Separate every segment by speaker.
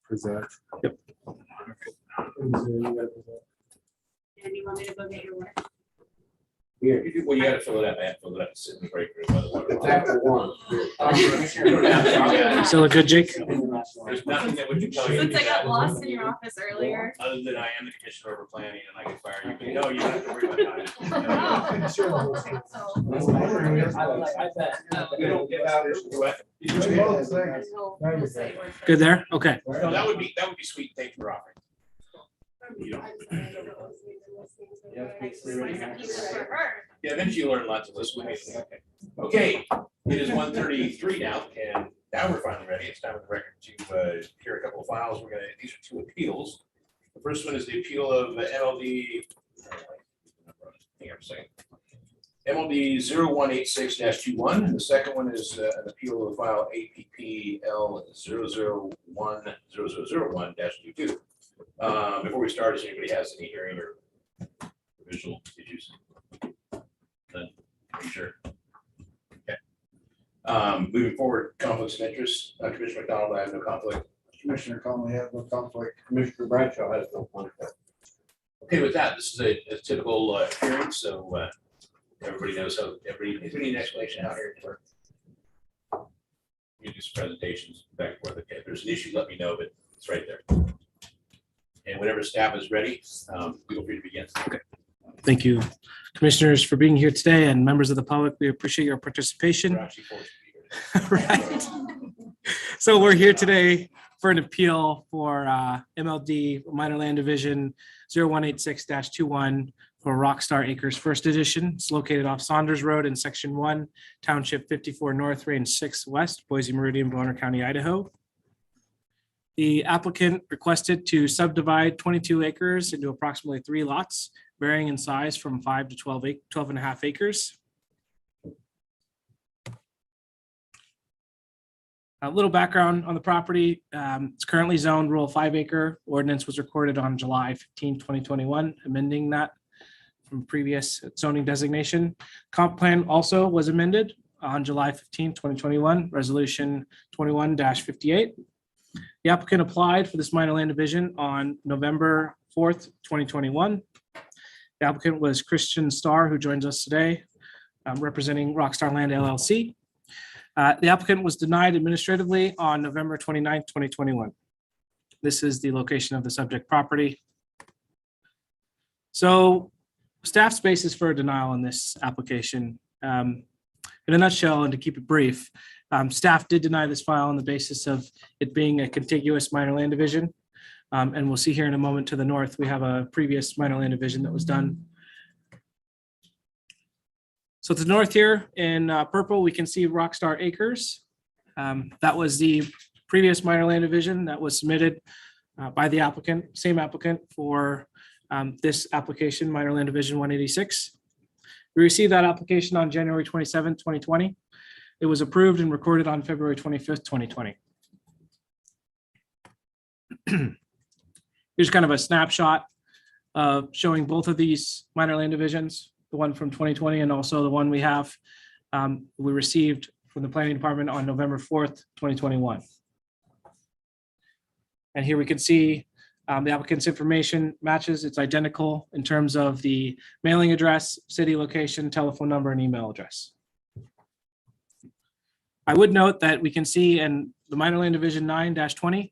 Speaker 1: Present.
Speaker 2: Yep.
Speaker 3: And you want me to go get your work?
Speaker 4: Well, you gotta fill it up, man. Fill it up, sit in the break room by the water.
Speaker 1: It's after one.
Speaker 4: You don't have to.
Speaker 2: Still look good, Jake?
Speaker 4: There's nothing that would tell you.
Speaker 3: Since I got lost in your office earlier.
Speaker 4: Other than I am the commissioner over planning and I can fire you, but no, you don't have to worry about that.
Speaker 3: Oh, okay, so.
Speaker 4: We don't give out.
Speaker 2: Good there? Okay.
Speaker 4: No, that would be sweet. Thank you for offering. You don't. Yeah, eventually you learn lots of this. Okay, it is 1:33 now, and now we're finally ready. It's time for the record to hear a couple of files. These are two appeals. The first one is the appeal of MLD. Hang on a second. MLD 0186-21, and the second one is an appeal of file APPL 0010001-22. Before we start, does anybody has any hearing or visual issues? None? Are you sure? Okay. Moving forward, conflicts of interest. Commissioner McDonald, I have no conflict.
Speaker 1: Commissioner Conley has no conflict. Commissioner Bradshaw has no conflict.
Speaker 4: Okay, with that, this is a typical hearing, so everybody knows how, if we need an explanation how hearings work. You do some presentations back and forth. Okay, if there's an issue, let me know, but it's right there. And whenever staff is ready, feel free to begin.
Speaker 2: Okay. Thank you, commissioners, for being here today, and members of the public. We appreciate your participation.
Speaker 4: We're actually forced to be here.
Speaker 2: Right. So we're here today for an appeal for MLD Minor Land Division 0186-21 for Rockstar Acres First Edition. It's located off Saunders Road in Section 1, Township 54 North, Range 6 West, Boise Meridian, Bonner County, Idaho. The applicant requested to subdivide 22 acres into approximately 3 lots, varying in size from 5 to 12 and a half acres. A little background on the property. It's currently zoned rural 5-acre. Ordinance was recorded on July 15, 2021, amending that from previous zoning designation. Comp plan also was amended on July 15, 2021, resolution 21-58. The applicant applied for this minor land division on November 4th, 2021. The applicant was Christian Starr, who joins us today, representing Rockstar Land LLC. The applicant was denied administratively on November 29th, 2021. This is the location of the subject property. So staff's basis for a denial in this application. In a nutshell, and to keep it brief, staff did deny this file on the basis of it being a contiguous minor land division. And we'll see here in a moment to the north, we have a previous minor land division that was done. So to the north here in purple, we can see Rockstar Acres. That was the previous minor land division that was submitted by the applicant, same applicant for this application, minor land division 186. We received that application on January 27, 2020. It was approved and recorded on February 25th, 2020. Here's kind of a snapshot of showing both of these minor land divisions, the one from 2020 and also the one we have we received from the planning department on November 4th, 2021. And here we can see the applicant's information matches. It's identical in terms of the mailing address, city location, telephone number, and email address. I would note that we can see in the minor land division 9-20,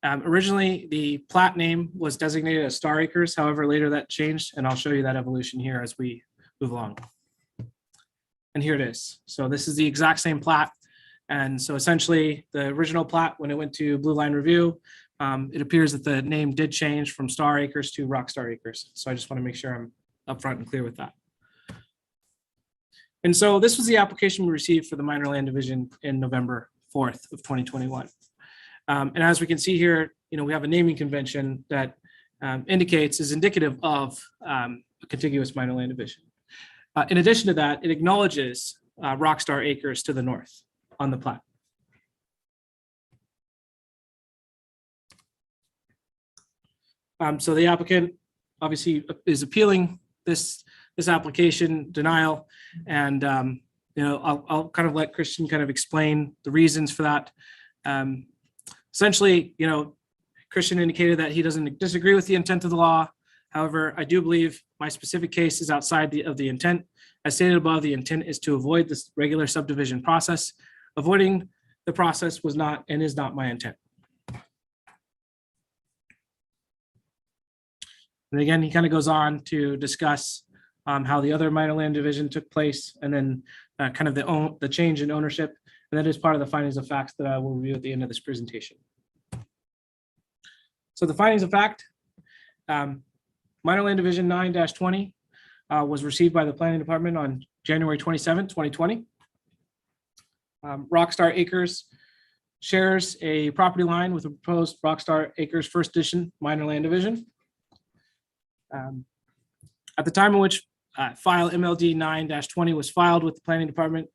Speaker 2: originally the plat name was designated as Star Acres. However, later that changed, and I'll show you that evolution here as we move along. And here it is. So this is the exact same plat. And so essentially the original plat, when it went to Blue Line Review, it appears that the name did change from Star Acres to Rockstar Acres. So I just want to make sure I'm upfront and clear with that. And so this was the application we received for the minor land division in November 4th of 2021. And as we can see here, we have a naming convention that is indicative of a contiguous minor land division. In addition to that, it acknowledges Rockstar Acres to the north on the plat. So the applicant obviously is appealing this application denial, and I'll kind of let Christian kind of explain the reasons for that. essentially, Christian indicated that he doesn't disagree with the intent of the law. However, I do believe my specific case is outside of the intent. As stated above, the intent is to avoid this regular subdivision process. Avoiding the process was not and is not my intent. And again, he kind of goes on to discuss how the other minor land division took place, and then kind of the change in ownership. And that is part of the findings of facts that I will review at the end of this presentation. So the findings of fact, minor land division 9-20 was received by the planning department on January 27, 2020. Rockstar Acres shares a property line with a proposed Rockstar Acres First Edition minor land division. At the time in which file MLD 9-20 was filed with the planning department,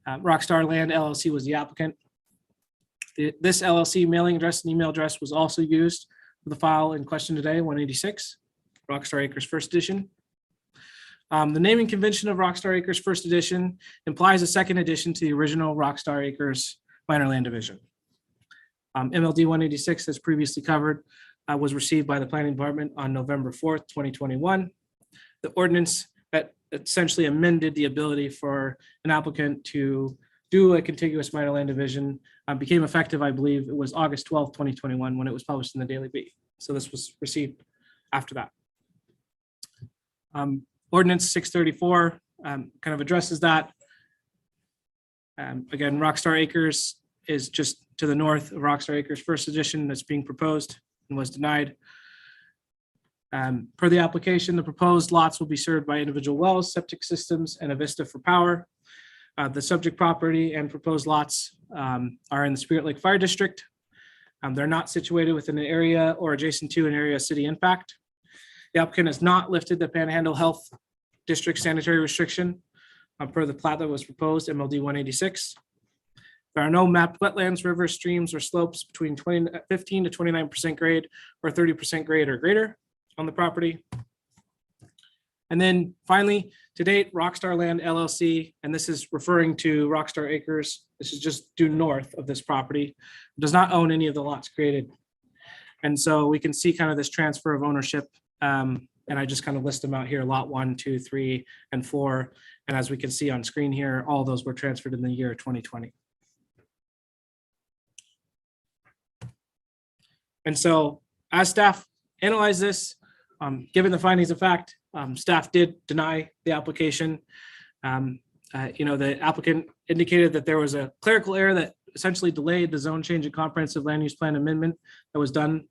Speaker 2: Rockstar Land LLC was the applicant. This LLC mailing address and email address was also used for the file in question today, 186, Rockstar Acres First Edition. The naming convention of Rockstar Acres First Edition implies a second edition to the original Rockstar Acres minor land division. MLD 186, as previously covered, was received by the planning department on November 4th, 2021. The ordinance that essentially amended the ability for an applicant to do a contiguous minor land division became effective, I believe it was August 12th, 2021, when it was published in the Daily Bee. So this was received after that. Ordinance 634 kind of addresses that. Again, Rockstar Acres is just to the north of Rockstar Acres First Edition that's being proposed and was denied. Per the application, the proposed lots will be served by individual wells, septic systems, and a vista for power. The subject property and proposed lots are in the Spirit Lake Fire District. They're not situated within an area or adjacent to an area of city impact. The applicant has not lifted the Panhandle Health District sanitary restriction per the plat that was proposed, MLD 186. There are no mapped wetlands, rivers, streams, or slopes between 15 to 29% grade or 30% grade or greater on the property. And then finally, to date, Rockstar Land LLC, and this is referring to Rockstar Acres, this is just due north of this property, does not own any of the lots created. And so we can see kind of this transfer of ownership. And I just kind of list them out here, lot 1, 2, 3, and 4. And as we can see on screen here, all those were transferred in the year 2020. And so as staff analyze this, given the findings of fact, staff did deny the application. The applicant indicated that there was a clerical error that essentially delayed the zone change and comprehensive land use plan amendment that was done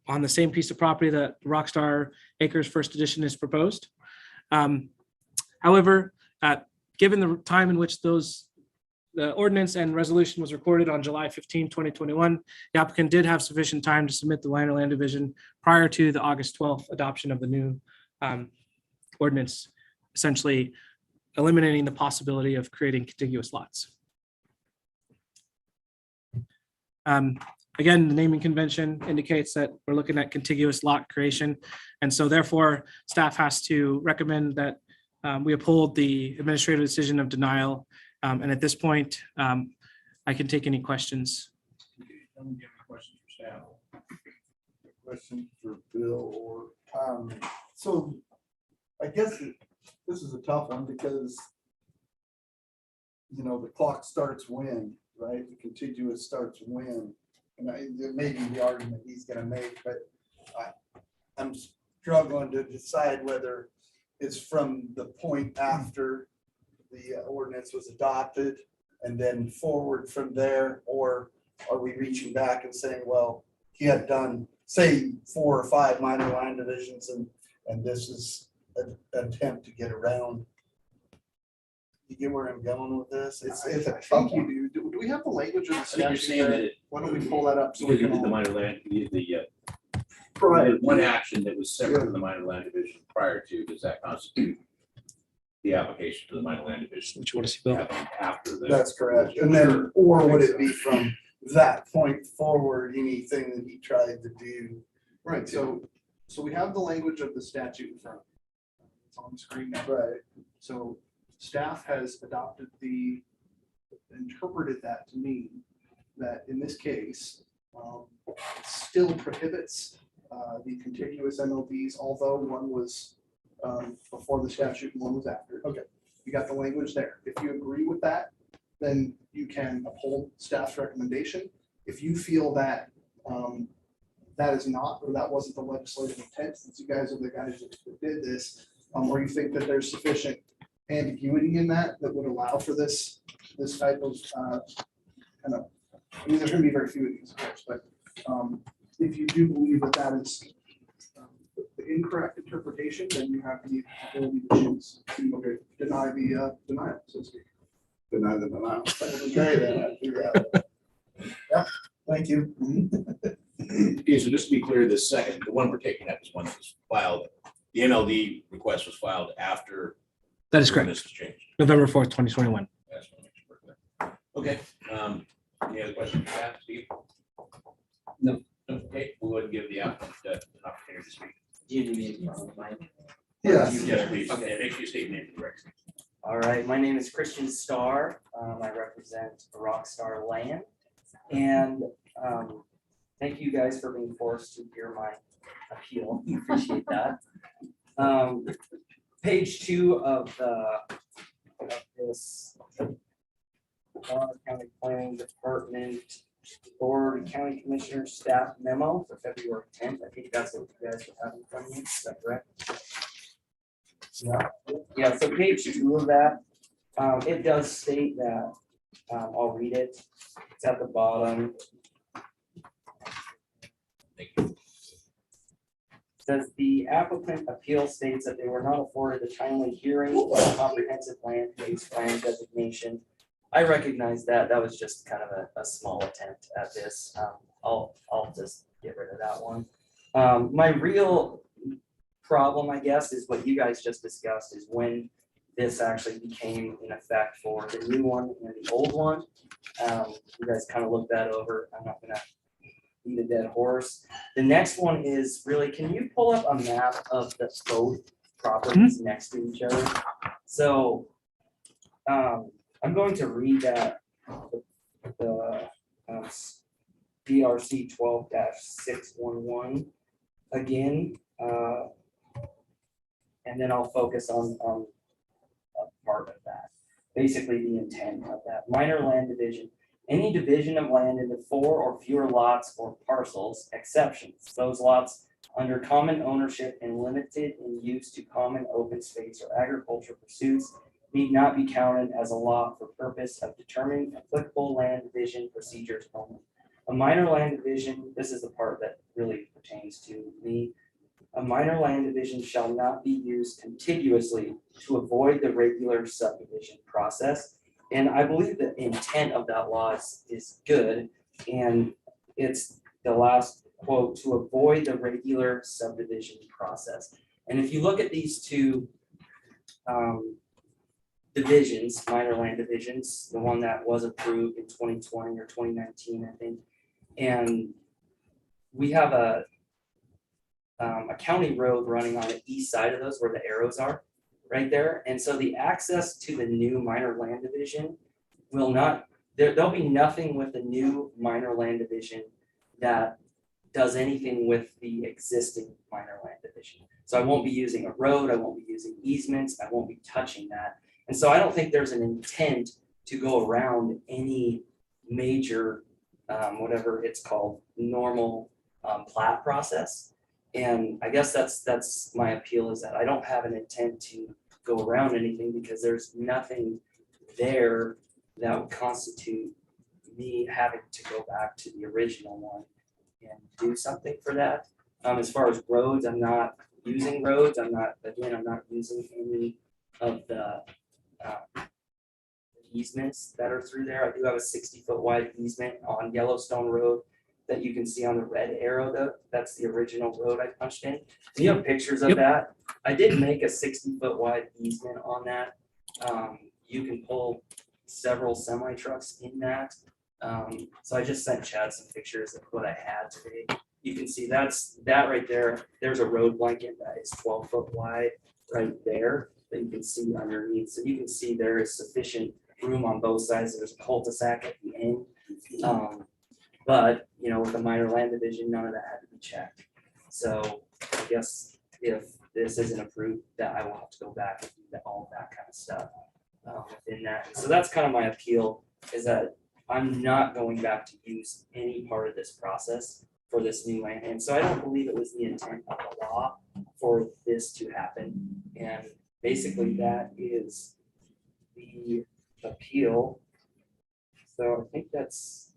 Speaker 2: on the same piece of property that Rockstar Acres First Edition is proposed. However, given the time in which the ordinance and resolution was recorded on July 15, 2021, the applicant did have sufficient time to submit the minor land division prior to the August 12th adoption of the new ordinance, essentially eliminating the possibility of creating contiguous lots. Again, the naming convention indicates that we're looking at contiguous lot creation. And so therefore, staff has to recommend that we uphold the administrative decision of denial. And at this point, I can take any questions.
Speaker 4: Questions for staff?
Speaker 1: Question for Bill or Tom. So I guess this is a tough one because, the clock starts when, right? The contiguous starts when. And there may be the argument he's going to make, but I'm struggling to decide whether it's from the point after the ordinance was adopted and then forward from there, or are we reaching back and saying, well, he had done, say, 4 or 5 minor line divisions and this is an attempt to get around. You get where I'm going with this? It's
Speaker 5: I
Speaker 1: a
Speaker 5: think
Speaker 1: tough
Speaker 5: you
Speaker 1: one.
Speaker 5: do. Do we have the language of the
Speaker 4: I think you're
Speaker 5: statute
Speaker 4: saying
Speaker 5: there?
Speaker 4: that
Speaker 5: Why don't we pull that up so we
Speaker 4: because you
Speaker 5: can
Speaker 4: did the
Speaker 5: all?
Speaker 4: minor land, you did the
Speaker 1: Right.
Speaker 4: one action that was separate from the minor land division prior to, does that constitute the application to the minor land division?
Speaker 2: What you want to see, Bill?
Speaker 4: Happened after the.
Speaker 1: That's correct. And then, or would it be from that point forward, anything that he tried to do?
Speaker 5: Right, so we have the language of the statute in front of us. It's on the screen now.
Speaker 1: Right.
Speaker 5: So staff has interpreted that to mean that in this case, it still prohibits the contiguous MLDs, although one was before the statute and one was after. Okay, you got the language there. If you agree with that, then you can uphold staff's recommendation. If you feel that that is not, or that wasn't the legislative intent, since you guys are the guys that did this, or you think that there's sufficient ambiguity in that would allow for this type of kind of, I mean, there's gonna be very few of these, of course, but if you do believe that that is the incorrect interpretation, then you have the ability to choose to deny the denial, so to speak.
Speaker 1: Deny the denial. Okay, then I do that. Yep, thank you.
Speaker 4: Okay, so just to be clear, the second, the one we're taking up is one that was filed, the MLD request was filed after.
Speaker 2: That is
Speaker 4: the
Speaker 2: correct.
Speaker 4: ordinance was changed.
Speaker 2: November 4th, 2021.
Speaker 4: I just wanna make sure we're clear. Okay, any other questions for that, Steve?
Speaker 6: No.
Speaker 4: Okay, we'll go ahead and give the applicant an opportunity to speak.
Speaker 6: Do you need me on the mic?
Speaker 1: Yes.
Speaker 4: Yes, please.
Speaker 6: Okay.
Speaker 4: Yeah, make sure you state your name and correct.
Speaker 6: All right, my name is Christian Starr. I represent Rockstar Land. And thank you guys for being forced to hear my appeal. Appreciate that. Page 2 of this County Planning Department Board County Commissioner Staff Memo for February 10th. I think that's what you guys would have in front of you. Is that correct? Yeah, so page 2 of that, it does state that, I'll read it. It's at the bottom.
Speaker 4: Thank you.
Speaker 6: Says the applicant appeal states that they were not afforded a timely hearing or a comprehensive land use plan designation. I recognize that. That was just kind of a small attempt at this. I'll just get rid of that one. My real problem, I guess, is what you guys just discussed, is when this actually became in effect for the new one and the old one. You guys kind of look that over. I'm not gonna beat a dead horse. The next one is really, can you pull up a map of the both properties next to each other? So I'm going to read that the BRC 12-611 again. And then I'll focus on a part of that. Basically the intent of that minor land division. Any division of land into 4 or fewer lots or parcels, exceptions. Those lots under common ownership and limited in use to common open space or agricultural pursuits need not be counted as a lot for purpose of determining applicable land division procedures only. A minor land division, this is the part that really pertains to me. A minor land division shall not be used contiguously to avoid the regular subdivision process. And I believe the intent of that law is good. And it's the last quote, to avoid the regular subdivision process. And if you look at these two divisions, minor land divisions, the one that was approved in 2020 or 2019, I think. And we have a county road running on the east side of those where the arrows are right there. And so the access to the new minor land division will not, there'll be nothing with the new minor land division that does anything with the existing minor land division. So I won't be using a road, I won't be using easements, I won't be touching that. And so I don't think there's an intent to go around any major, whatever it's called, normal plat process. And I guess that's my appeal, is that I don't have an intent to go around anything because there's nothing there that would constitute me having to go back to the original one and do something for that. As far as roads, I'm not using roads. I'm not using any of the easements that are through there. I do have a 60-foot wide easement on Yellowstone Road that you can see on the red arrow though. That's the original road I punched in. Do you have pictures of
Speaker 2: Yep.
Speaker 6: that? I did make a 60-foot wide easement on that. You can pull several semi trucks in that. So I just sent Chad some pictures of what I had today. You can see that right there. There's a road blanket that is 12 foot wide right there that you can see underneath. So you can see there is sufficient room on both sides. There's a cul-de-sac at the end. But, with the minor land division, none of that had to be checked. So I guess if this isn't approved, that I will have to go back and do all that kind of stuff within that. So that's kind of my appeal, is that I'm not going back to use any part of this process for this new land. And so I don't believe it was the intent of the law for this to happen. And basically that is the appeal. So I think that's,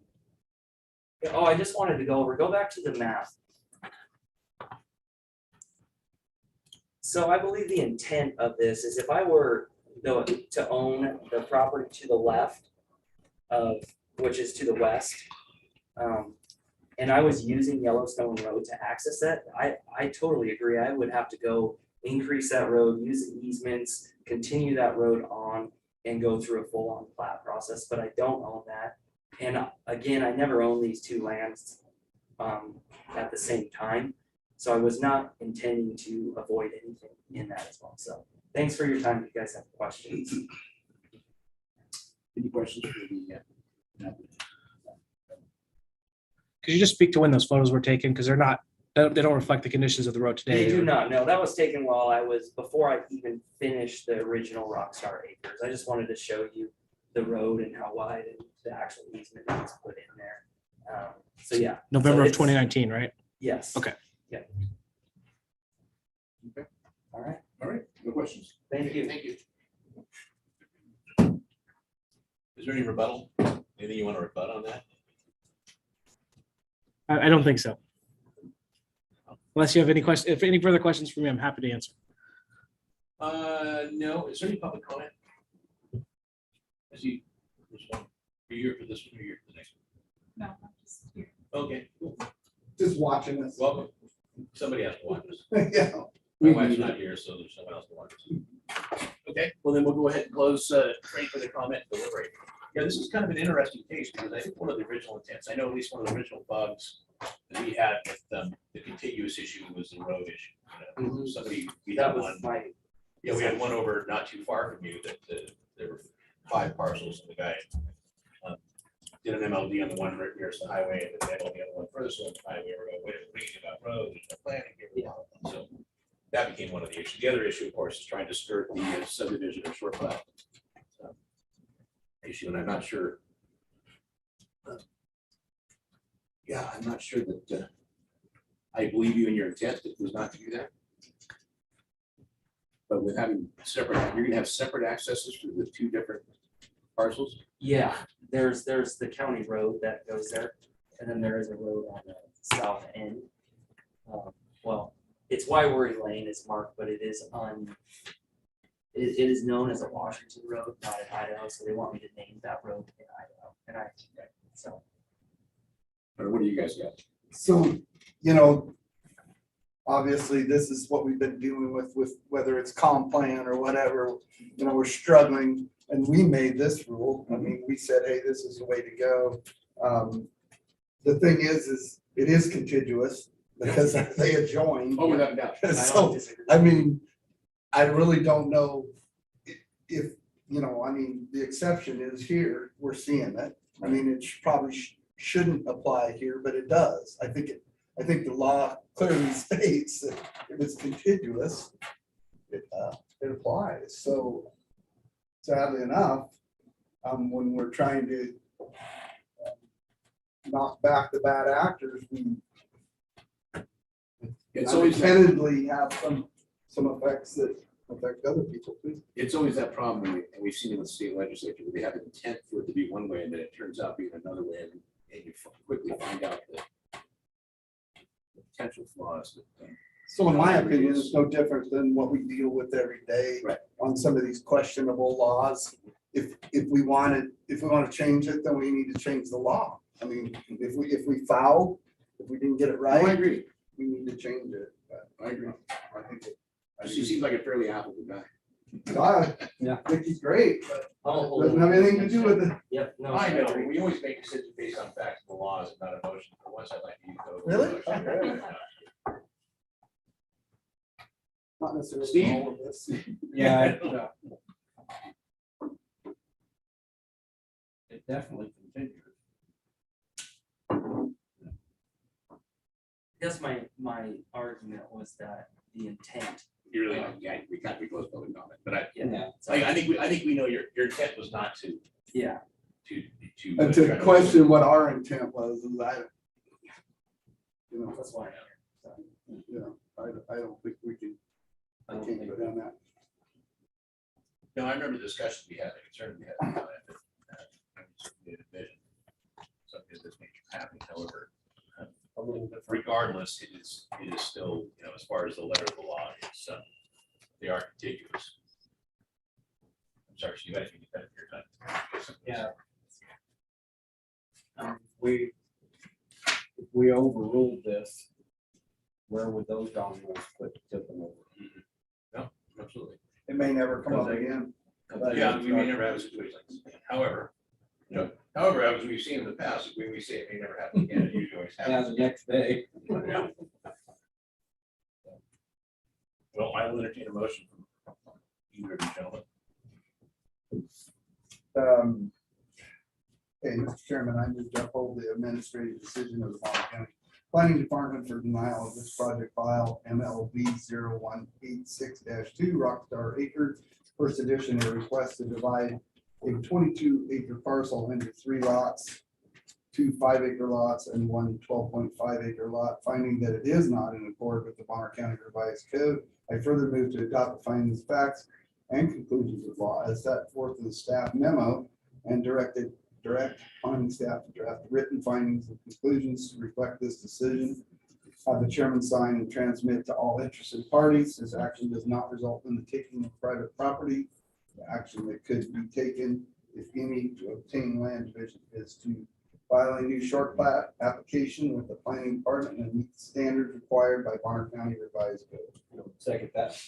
Speaker 6: oh, I just wanted to go back to the map. So I believe the intent of this is if I were to own the property to the left of, which is to the west, and I was using Yellowstone Road to access that, I totally agree. I would have to go increase that road, use the easements, continue that road on, and go through a full-on plat process, but I don't own that. And again, I never owned these two lands at the same time. So I was not intending to avoid anything in that as well. So thanks for your time. If you guys have questions.
Speaker 4: Any questions for the?
Speaker 2: Could you just speak to when those photos were taken? Because they don't reflect the conditions of the road today.
Speaker 6: They do not know. That was taken before I even finished the original Rockstar Acres. I just wanted to show you the road and how wide and the actual easement that was put in there. So yeah.
Speaker 2: November
Speaker 6: So
Speaker 2: of
Speaker 6: it's-
Speaker 2: 2019, right?
Speaker 6: Yes.
Speaker 2: Okay.
Speaker 6: Yeah.
Speaker 4: Okay.
Speaker 6: All right.
Speaker 4: All right, no questions.
Speaker 6: Thank you.
Speaker 4: Thank you. Is there any rebuttal? Anything you want to rebut on that?
Speaker 2: I don't think so. Unless you have any questions, if any further questions for me, I'm happy to answer.
Speaker 4: No, is there any public comment? I see. This one. Are you here for this one or are you here for the next
Speaker 3: No, I'm just here.
Speaker 4: one? Okay, cool.
Speaker 1: Just watching us.
Speaker 4: Welcome. Somebody has to watch this.
Speaker 1: Yeah.
Speaker 4: My wife's not here, so there's someone else to watch this. Okay, well then we'll go ahead and close, trade for the comment, deliberate. Yeah, this is kind of an interesting case because I think one of the original intents, I know at least one of the original bugs that we had with the contiguous issue was the road issue. You know, somebody, we
Speaker 6: That
Speaker 4: had
Speaker 6: was
Speaker 4: one,
Speaker 6: my,
Speaker 4: yeah, we had one over not too far from you that there were 5 parcels and the guy did an MLD on the one right nearest the highway and then on the other one furthest on the highway. We're going, wait, we're reading about roads, there's no planning here. Blah, blah, blah. So that became one of the issues. The other issue, of course, is trying to skirt the subdivision or short plat issue, and I'm not sure. Yeah, I'm not sure that I believe you in your intent that was not to do that. But with having separate, you're gonna have separate accesses for the 2 different parcels?
Speaker 6: yeah, there's the county road that goes there. And then there is a road on the south end. Well, it's Wyworry Lane is marked, but it is it is known as a Washington Road, not in Idaho, so they want me to name that road in Idaho. And so.
Speaker 4: Or what do you guys got?
Speaker 1: So, obviously, this is what we've been dealing with whether it's comp plan or whatever, we're struggling. And we made this rule. I mean, we said, hey, this is the way to go. The thing is it is contiguous because they adjoin.
Speaker 4: Oh, without a doubt.
Speaker 6: I don't
Speaker 1: So,
Speaker 6: disagree.
Speaker 1: I mean, I really don't know if, I mean, the exception is here, we're seeing it. I mean, it probably shouldn't apply here, but it does. I think the law clearly states that if it's contiguous, it applies. So sadly enough, when we're trying to knock back the bad actors, we
Speaker 4: It's always that,
Speaker 1: unintendedly have some effects that affect other people too.
Speaker 4: it's always that problem, and we've seen it with state legislature, where they have an intent for it to be one way, and then it turns out being another way, and you quickly find out the potential flaws.
Speaker 1: So in my opinion, it's no different than what we deal with every day
Speaker 4: Right.
Speaker 1: on some of these questionable laws. If we want to change it, then we need to change the law. I mean, if we foul, if we didn't get it
Speaker 4: Oh, I
Speaker 1: right,
Speaker 4: agree,
Speaker 1: we need to change it. But
Speaker 4: I agree.
Speaker 1: I think
Speaker 4: He seems like a fairly affable guy.
Speaker 1: I think he's great, but
Speaker 6: I'll-
Speaker 1: doesn't have anything to do with it.
Speaker 6: Yep, no.
Speaker 4: I know,
Speaker 6: agree.
Speaker 4: we always make decisions based on facts and the laws and not emotion. For once, I'd like to use those.
Speaker 1: Really?
Speaker 4: Emotion.
Speaker 1: Not necessarily
Speaker 4: Steve?
Speaker 1: all of this.
Speaker 7: Yeah, it definitely continues.
Speaker 6: That's my argument was that the intent,
Speaker 4: You're really, yeah, we can't be close public comment, but
Speaker 6: yeah.
Speaker 4: I think we know your intent was not to,
Speaker 6: Yeah,
Speaker 4: to.
Speaker 1: And
Speaker 4: try
Speaker 1: to question what our intent was, is
Speaker 6: that's why.
Speaker 1: I don't think we can, I can't go down that.
Speaker 4: No, I remember the discussion we had, the concern we had about it. Something of this nature happening, however, regardless, it is still, as far as the letter of the law is, they are contiguous. I'm sorry, Steve, I didn't get that at your time.
Speaker 7: Yeah. If we overruled this, where would those dominoes put tipping over?
Speaker 4: No, absolutely.
Speaker 1: It may never come up again.
Speaker 4: Yeah, we may never have a situation like this. However, as we've seen in the past, when we say it may never happen again, it usually always
Speaker 7: Yeah,
Speaker 4: happens.
Speaker 7: the next day.
Speaker 4: Yeah. Well, I will entertain a motion from either of you gentlemen.
Speaker 1: Okay, Mr. Chairman, I move to uphold the administrative decision of the Bonner County Planning Department for denial of this project file MLB 0186-2 Rockstar Acres. First edition, a request to divide a 22-acre parcel into 3 lots, 2 5-acre lots and 1 12.5-acre lot, finding that it is not in accord with the Bonner County Revised Code. I further move to adopt the findings, facts, and conclusions of law as set forth in the staff memo and direct finding staff to draft written findings and conclusions to reflect this decision. Have the chairman sign and transmit to all interested parties. This action does not result in the taking of private property. The action that could be taken, if any, to obtain land division is to file a new short plat application with the planning department and meet the standards required by Bonner County Revised Code.
Speaker 7: Second that.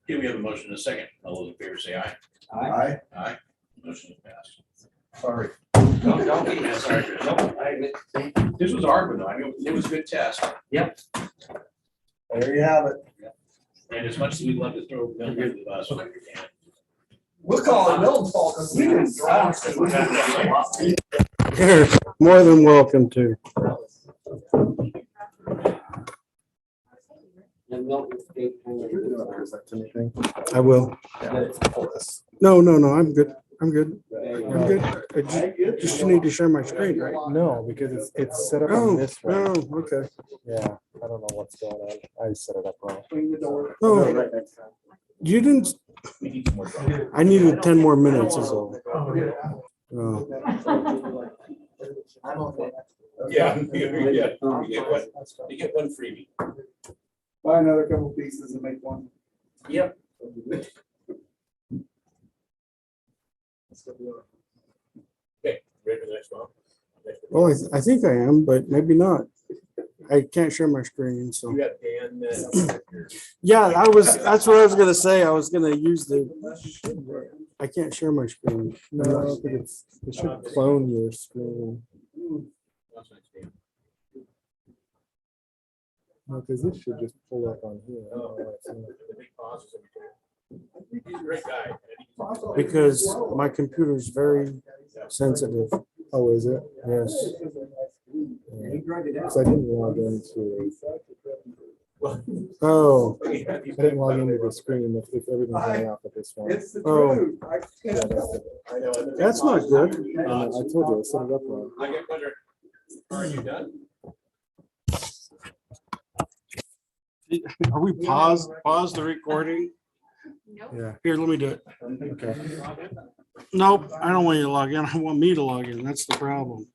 Speaker 4: Here we have a motion and a second. All those in favor say aye.
Speaker 1: Aye.
Speaker 4: Aye. Motion is passed.
Speaker 1: Sorry.
Speaker 4: Don't be mad, sorry, Chris.
Speaker 6: Nope, I admit,
Speaker 4: This was a hard one, though. I mean, it was a good test.
Speaker 1: There you have it.
Speaker 4: And as much as we'd love to throw them under the bus, we can't.
Speaker 1: We'll call it Milton's fault because we didn't draw.
Speaker 8: You're more than welcome to.
Speaker 7: And Milton State.
Speaker 8: I will. No, I'm good. I'm good. I'm good. I just need to share my screen, right?
Speaker 9: No, because it's set up
Speaker 8: Oh,
Speaker 9: on this one.
Speaker 8: oh, okay.
Speaker 9: Yeah, I don't know what's going on. I set it up wrong.
Speaker 1: Clean the door.
Speaker 8: Oh,
Speaker 9: Right next time.
Speaker 8: you didn't,
Speaker 4: We need some more drawing.
Speaker 8: I needed 10 more minutes is all. Oh,
Speaker 4: Yeah, you get one freebie.
Speaker 1: Buy another couple pieces and make one.
Speaker 6: Yep.
Speaker 4: Ready for the next one?
Speaker 8: well, I think I am, but maybe not. I can't share my screen, so.
Speaker 4: You got Dan.
Speaker 8: Yeah, that's what I was gonna say. I was gonna use I can't share my screen.
Speaker 9: No, but it should clone your screen. No, because this should just pull up on here. I don't know why it's not.
Speaker 4: He's a great guy.
Speaker 8: Because my computer's very sensitive.
Speaker 9: Oh, is it?
Speaker 8: Yes.
Speaker 9: Because I didn't log into.
Speaker 8: Oh,
Speaker 9: I didn't log into the screen if everything's going off at this one.
Speaker 1: It's the
Speaker 8: Oh.
Speaker 1: truth.
Speaker 9: Yeah, that's
Speaker 8: that's not good.
Speaker 9: I told you I set it up wrong.
Speaker 4: I get pleasure. Are you done?
Speaker 8: Are we pause the recording?
Speaker 3: Nope.
Speaker 9: Yeah.
Speaker 8: Here, let me do it.
Speaker 9: Okay.
Speaker 8: Nope, I don't want you to log in. I want me to log in. That's the problem.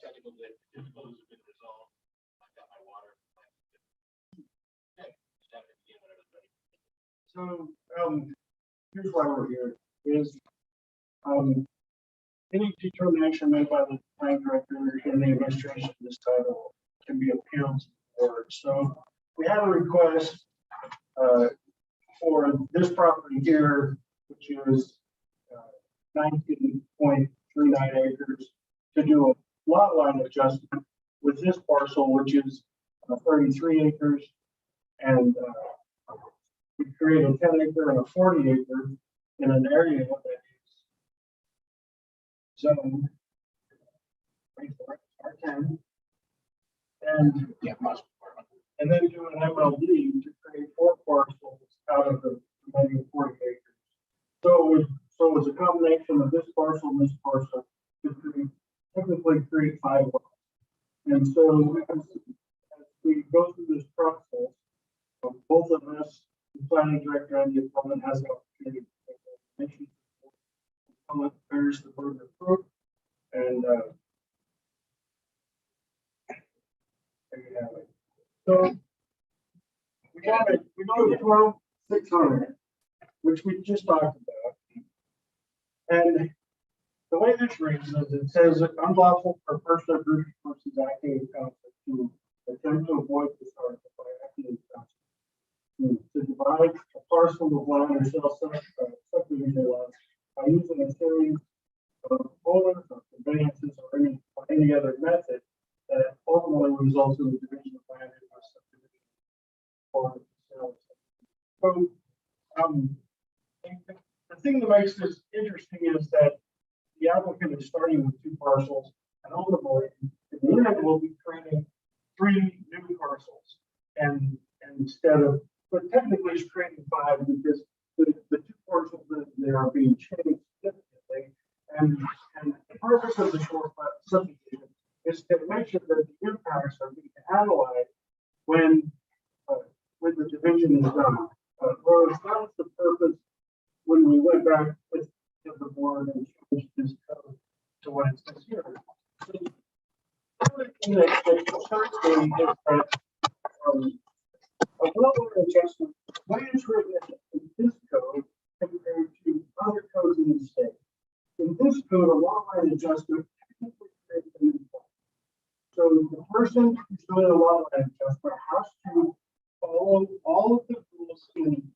Speaker 4: technical difficulties have been resolved. I've got my water. Okay, just have to begin whenever it's ready.
Speaker 10: So, here's why we're here, is, any determination made by the planning director in the administration of this title can be appealed to the board. So we have a request, for this property here, which is 19.39 acres, to do a lot line adjustment with this parcel, which is 33 acres. And we create a 10 acre and a 40 acre in an area that is zoned R10. And then do an MLD to create 4 parcels out of the remaining 40 acres. So it's a combination of this parcel and this parcel to technically create 5 lots. And so as we go through this process, both of us, the planning director and the appellant, has the opportunity to make recommendations. The appellant bears the burden of proof, and there you have it. So we got 12,600, which we just talked about. And the way this reads is it says unlawful for person or group of persons acting in conflict to attempt to avoid this article by acting in conflict. To divide a parcel of land or sell subdivision lots by using a series of owners or conveyances or any other method that ultimately results in the division of land into a subdivision or sale. So, the thing that makes this interesting is that the applicant is starting with 2 parcels, and ultimately, in the end, we'll be creating 3 new parcels, and instead of, but technically it's creating 5 because the 2 parcels that they are being changed significantly, and the purpose of the short subdivision is to make sure that the impacts are being analyzed when the division is done. Whereas that was the purpose when we went back with the board and changed this code to what it says here. So, the thing that concerns me is that a well-ordered adjustment, the way it's written in this code compared to other codes in the state. In this code, a lot line adjustment technically creates a new plan. So the person who's doing a lot line adjustment has to follow all of the rules in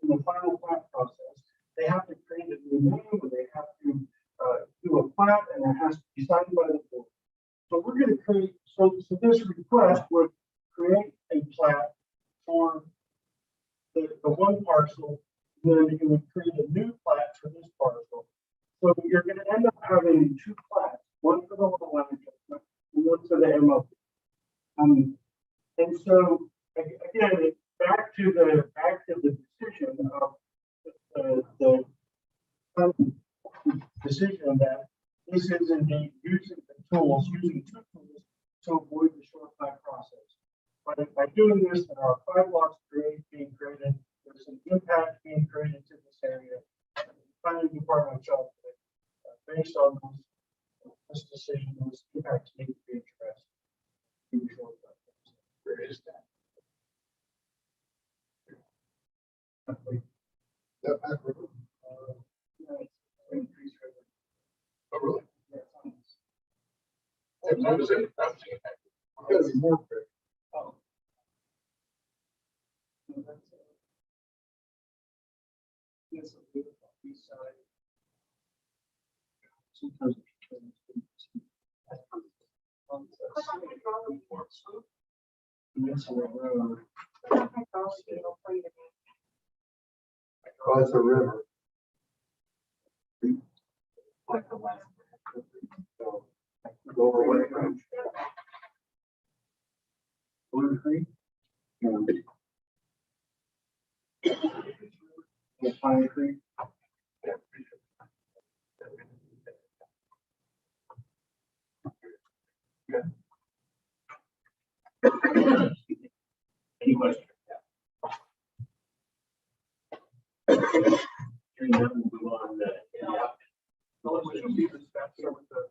Speaker 10: the final plat process. They have to create a new name, and they have to do a plat, and it has to be signed by the board. So we're going to create, so this request would create a plat for the 1 parcel, then it would create a new plat for this parcel. So you're going to end up having 2 plats, one for the lot line adjustment and one for the MLP. And so again, back to the decision of the decision that this is indeed using the tools, using 2 tools to avoid the short plat process. But by doing this, there are 5 lots being created. There's an impact being created to this area. The planning department shall, based on this decision, those impacts need to be addressed. In the short plat process.
Speaker 4: Where is that?
Speaker 10: That back river.
Speaker 4: Oh, really?
Speaker 10: Yeah,
Speaker 4: That was it. That was it.
Speaker 10: gotta be more quick. Oh. Yes, a beautiful east side. Sometimes.
Speaker 1: Oh, it's a river. Go away.
Speaker 10: Blue Creek. Pine Creek.
Speaker 4: Any questions? Hearing none, we'll move on to.
Speaker 10: Well, it would be the steps of the-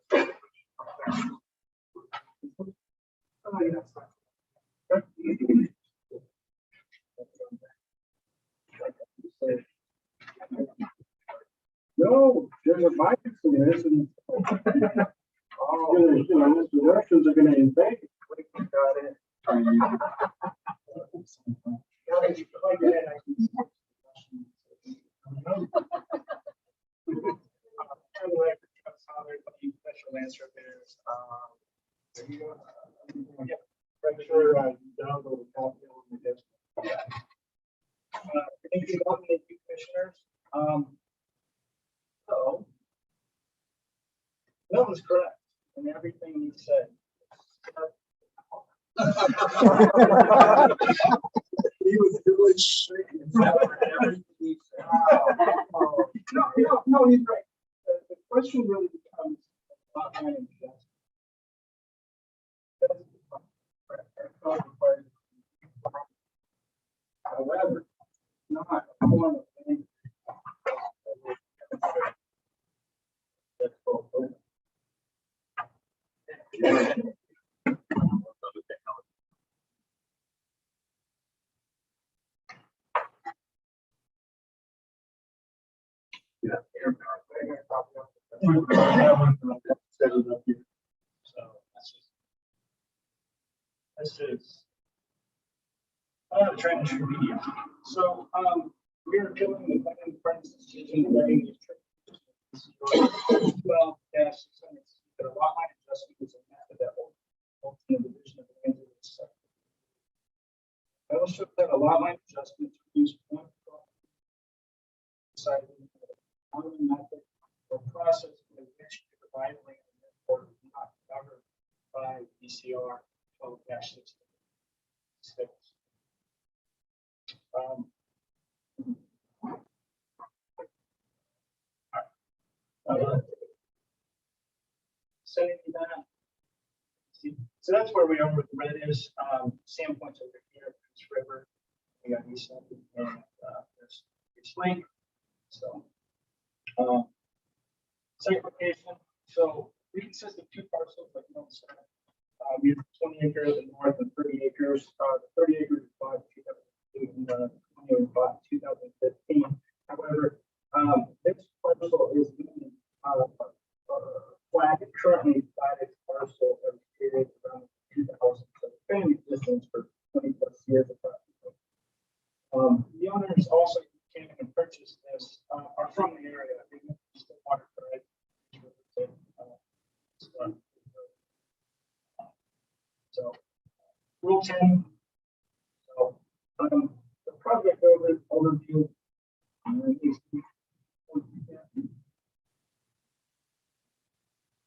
Speaker 10: no, there's a bias in this and. Oh, you know, the Russians are gonna invade. Got it. Special answer is, yeah, right sure, down the top hill in the distance. Thank you, commissioners. So. That was correct, and everything you said. He was really shaking. No, he's right. The question really becomes about my injustice. However, not, I want to thank. That's both. This is transfer media. So we are killing the planning department's decision regarding these trips. Well, yes, the lot line adjustment is a method that will help in the division of the land of the site. I also that a lot line adjustment to use one side on the method or process in which the provide land or not covered by DCR 12-16. Setting that. So that's where we are with red is Sandpoint's over here, Prince River. We got East Lake and there's East Lake. So site location. So we consist of two parcels, like you don't say. We have 20 acres in the north and 30 acres. The 30 acres is bought in 2002 and the 20 was bought in 2015. However, this parcel is being flagged currently by this parcel that was created around 2000. So it's been in existence for 20 plus years. The owners also came in and purchased this are from the area. They used to water for it. So, Rule 10. So, the project overview.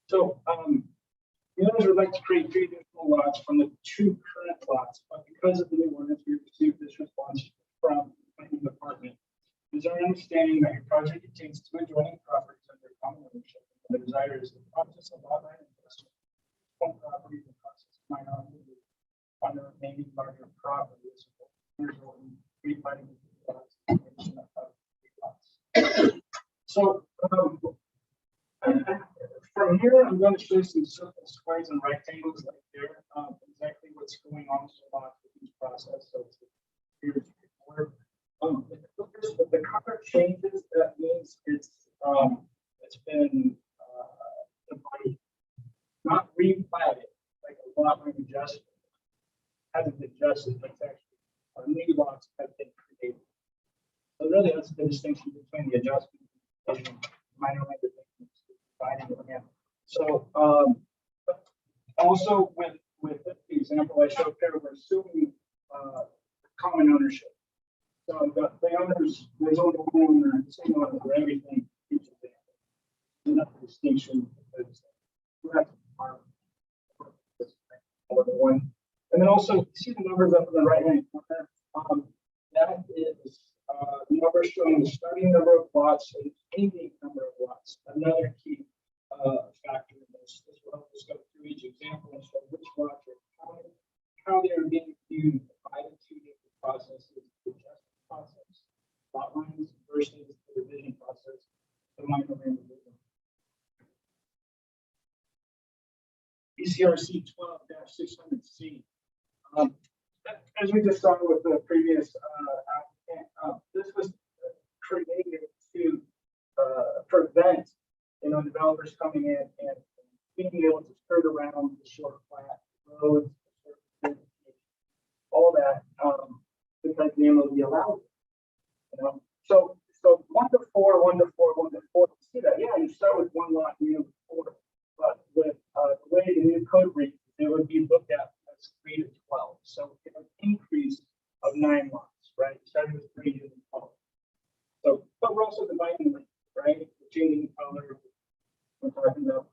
Speaker 10: So, the owners would like to create 3 additional lots from the 2 current lots, but because of the new ordinance, we received this response from the planning department. It is our understanding that your project contains 2 adjoining properties under common ownership. The desire is the process of lot line adjustment. One property in the process of minor on the remaining larger properties. So from here, I'm going to show you some circles, squares, and rectangles like there. Exactly what's going on with each process. So here's where if the color changes, that means it's been divided, not replatted, like a lot line adjustment. Hasn't been adjusted, but it's actually new lots have been created. So really, that's the distinction between the adjustment and minor land dividing land. So also with the example I showed here, we're assuming common ownership. So the owners, there's only one owner, same owner for everything. Each example. Enough distinction because that's our one. And then also see the numbers up in the right hand corner. That is the number showing the starting number of lots and ending number of lots. Another key factor in this. This will help us go through each example and show which lots are counted, how they are being viewed by the 2 different processes: the adjustment process, lot lines versus the division process, the minor land division. ECRC 12-600C. As we just saw with the previous applicant, this was created to prevent, developers coming in and being able to skirt around the short plat roads, all that, because the MOD allows it. So 1 to 4, 1 to 4, 1 to 4. See that? Yeah, you start with one lot, you have 4. But with the way the new code reads, it would be looked at as 3 to 12. So it's an increase of 9 lots, right? Starting with 3 to 12. So, but we're also dividing land, right? We're changing color. We're talking about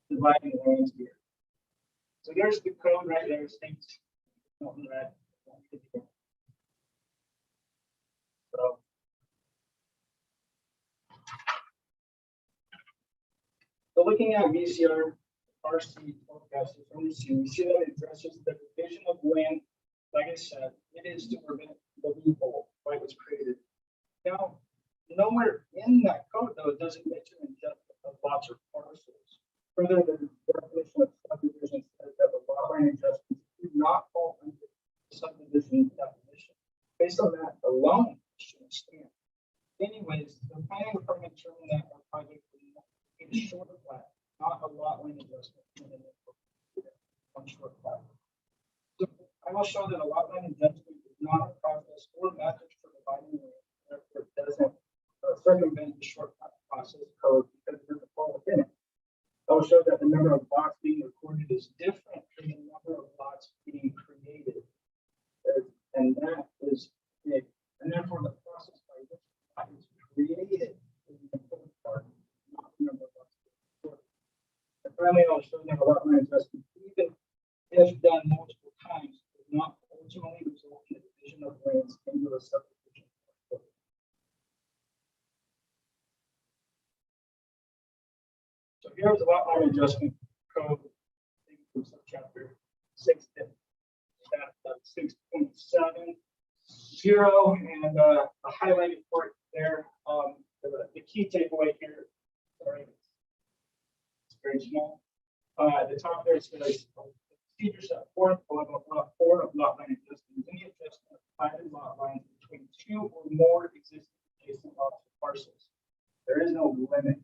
Speaker 10: dividing lands here. So there's the code right there. States something that. So. So looking at VCR RC forecast from the sea, we see that it addresses the division of land. Like I said, it is to prevent the loophole why it was created. Now, nowhere in that code though it doesn't mention adjustment of lots or parcels. Further, the definition of subdivision says that the lot line adjustments do not fall under the subdivision definition. Based on that alone, it shouldn't stand. Anyways, the planning department determined that our project would need a short plat, not a lot line adjustment. One short plat. So I will show that a lot line adjustment is not a process or method for dividing land. Therefore, it doesn't circumvent the short plat process code because it doesn't fall within it. I will show that the number of lots being recorded is different than the number of lots being created. And that is it. And therefore, the process by which lot is created is the important part, not the number of lots. And finally, I'll show that a lot line adjustment, even if done multiple times, does not ultimately result in the division of lands into a subdivision. So here's a lot line adjustment code from subchapter 6 to 6.70 and a highlighted part there. The key takeaway here, sorry, it's very small. At the top there it says procedures set forth of lot line adjustment. Any adjustment of platted lot lines between 2 or more existing adjacent lots or parcels. There is no limit.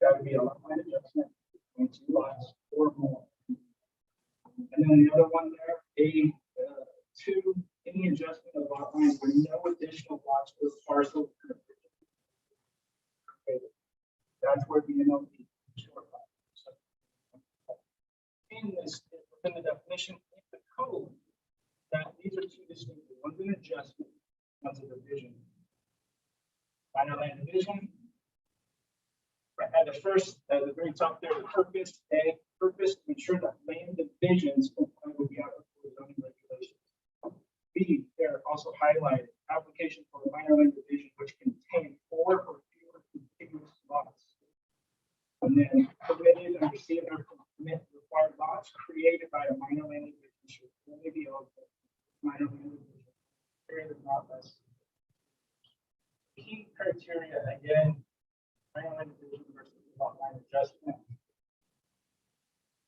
Speaker 10: Got to be a lot line adjustment between 2 lots or more. And then the other one there, A2, any adjustment of lot lines where no additional lots or parcels. Okay. That's where the MOD short lot. In this, within the definition in the code, that these are 2 distinct. One's an adjustment, one's a division. Minor land division. At the very top there, the purpose, purpose to ensure that land divisions comply with the applicable zoning regulations. B, there also highlighted application for a minor land division which contain 4 or fewer contiguous lots. And then permitted and received or permit required lots created by a minor land division should only be eligible. Minor land division, period, not less. Key criteria again. Minor land division versus lot line adjustment.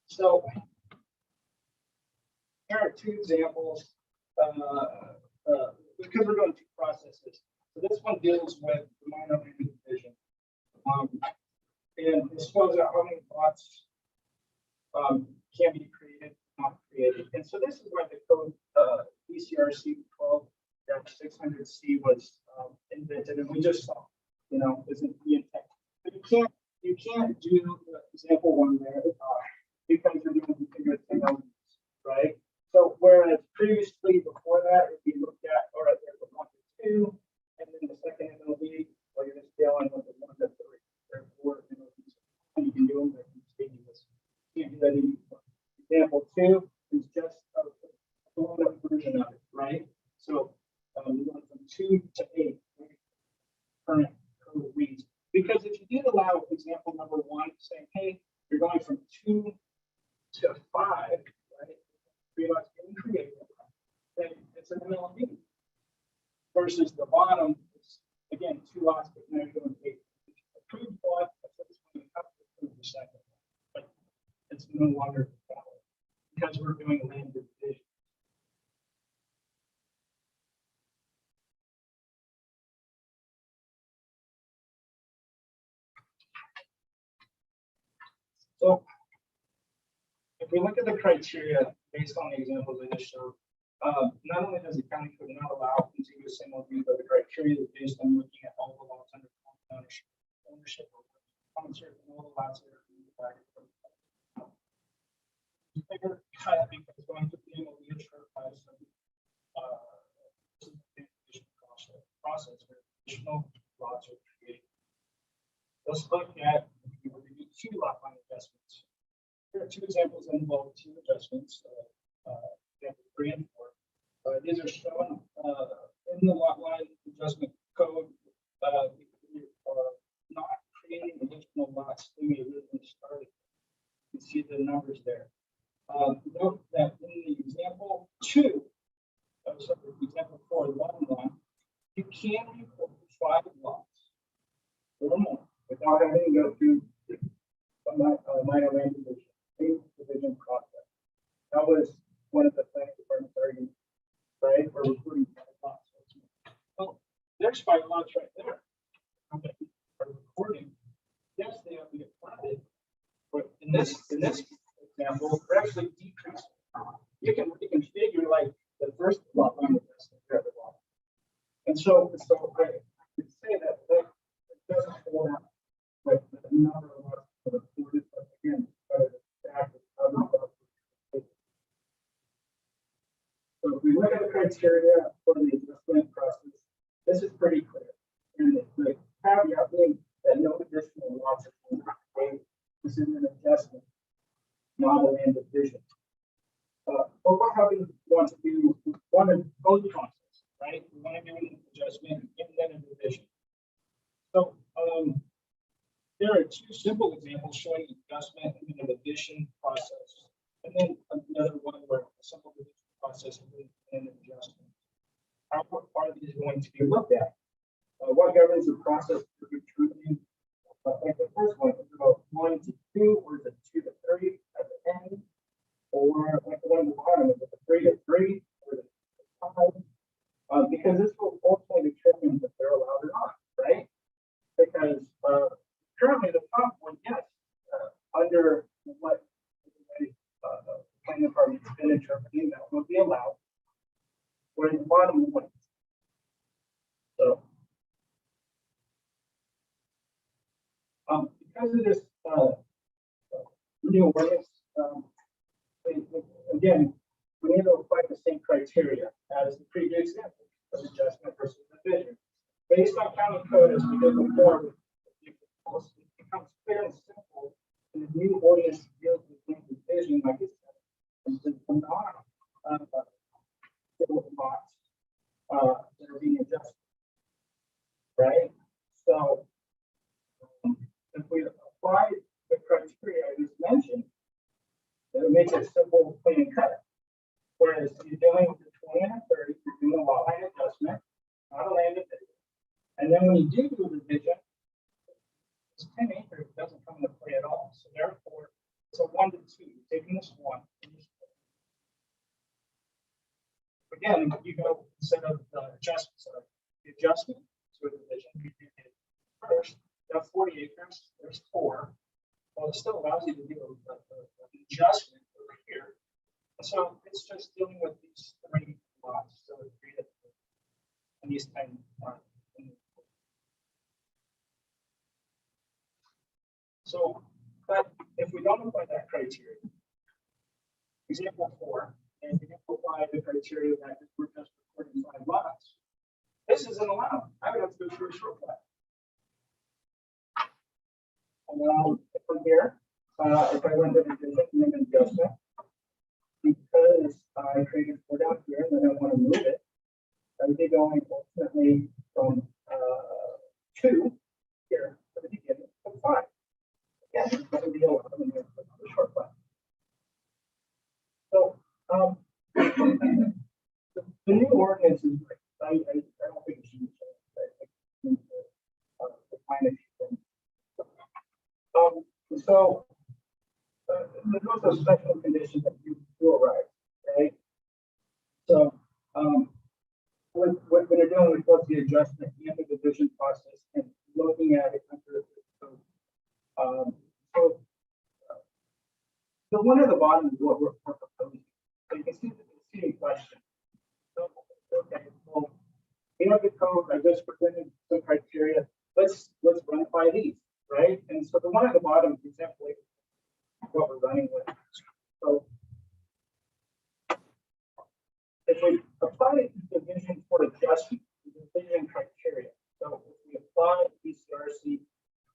Speaker 10: So here are 2 examples because we're doing 2 processes. So this one deals with the minor land division, and it shows out how many lots can be created, not created. And so this is why the code ECRC 12-600C was invented, and we just saw, isn't the intent. But you can't do the example 1 there because you're doing configured technologies, right? So whereas previously before that, if you looked at, all right, there's a 1 to 2, and then the second MLB, well, you're just dealing with the 1 to 3 or 4 MLBs. And you can do them, but you can't do that anymore. Example 2 is just a blown up version of it, right? So we went from 2 to 8, right? Current code reads. Because if you did allow example number 1 saying, hey, you're going from 2 to 5, right? 3 lots getting created, then it's an MLB. Versus the bottom, is again 2 lots, but now you're going 8. Approved lot, that's when you have to approve the second. But it's no longer valid because we're doing land division. So if we look at the criteria based on the examples I just showed, not only does the county code not allow contiguous MOD, but the criteria is based on looking at all the lots under common ownership or concert and all the lots that are being divided from. Bigger cut because going to the MOD is short by some process where additional lots are created. Let's look at, we will do 2 lot line adjustments. Here are 2 examples that involve 2 adjustments, example 3 and 4. These are shown in the lot line adjustment code. We are not creating additional lots when we originally started. You can see the numbers there. Note that in the example 2, sorry, example 4, lot 1, you can report 5 lots or more without having to go through a minor land division process. That was one of the planning department's arguments, right? For recording 5 lots. Well, there's 5 lots right there. Okay, for recording, yes, they have to get platted, but in this example, we're actually decreasing. You can figure like the first lot line adjustment, the other lot. And so I could say that it doesn't hold out like the number of lots for the recorded, but again, the fact of other lots. So if we look at the criteria for the adjustment process, this is pretty clear. And the caveat being that no additional lots are being created. This is an adjustment, not a land division. But what we want to do, we want to go the process, right? We want to do an adjustment and then a division. So there are 2 simple examples showing adjustment and then a division process, and then another one where a simple division process and an adjustment. How are these going to be looked at? What governs the process for determining? Like the first one, is about 1 to 2, or is it 2 to 3 at the end? Or like the one at the bottom, is it 3 to 3, or is it 5? Because this will ultimately determine if they're allowed or not, right? Because currently the top one, yes, under what the planning department has been interpreting, that would be allowed. Where the bottom one. So because of this new ordinance, again, we need to apply the same criteria as the previous example of adjustment versus division. Based on county code, as we did before, it becomes clear and simple in the new ordinance deals with land division, like it's not lots that are being adjusted, right? So if we apply the criteria I just mentioned, it makes it simple, clean and cut. Whereas you're dealing with the 20 and 30, you're doing a lot line adjustment, not a land division. And then when you do a division, this 10 acres doesn't come into play at all. So therefore, it's a 1 to 2. You're taking this 1. Again, you go instead of the adjustment, so the adjustment to a division, you do it first. You have 40 acres, there's 4. Well, it still allows you to do an adjustment over here. So it's just dealing with these 3 lots. So 3 to 3. And these 10 are. So, but if we don't apply that criteria, example 4, and we apply the criteria that we're just recording 5 lots, this isn't allowed. I would have to go through a short plat. And then from here, if I went to the division and make an adjustment, because I created 4 down here and then I want to move it, I would be going ultimately from 2 here to the beginning of 5. Again, it's going to be allowed in the short plat. So the new ordinance is great. I don't think it should be changed. I think define it. So there's also special conditions that you arrive, right? So when you're dealing with both the adjustment and the division process and looking at it under so one at the bottom is what we're proposing. So you can see the same question. So, okay, well, we have the code, I just presented some criteria, let's run it by these, right? And so the one at the bottom is simply what we're running with. So if we apply the division for adjustment, the division criteria, so if we apply BCRC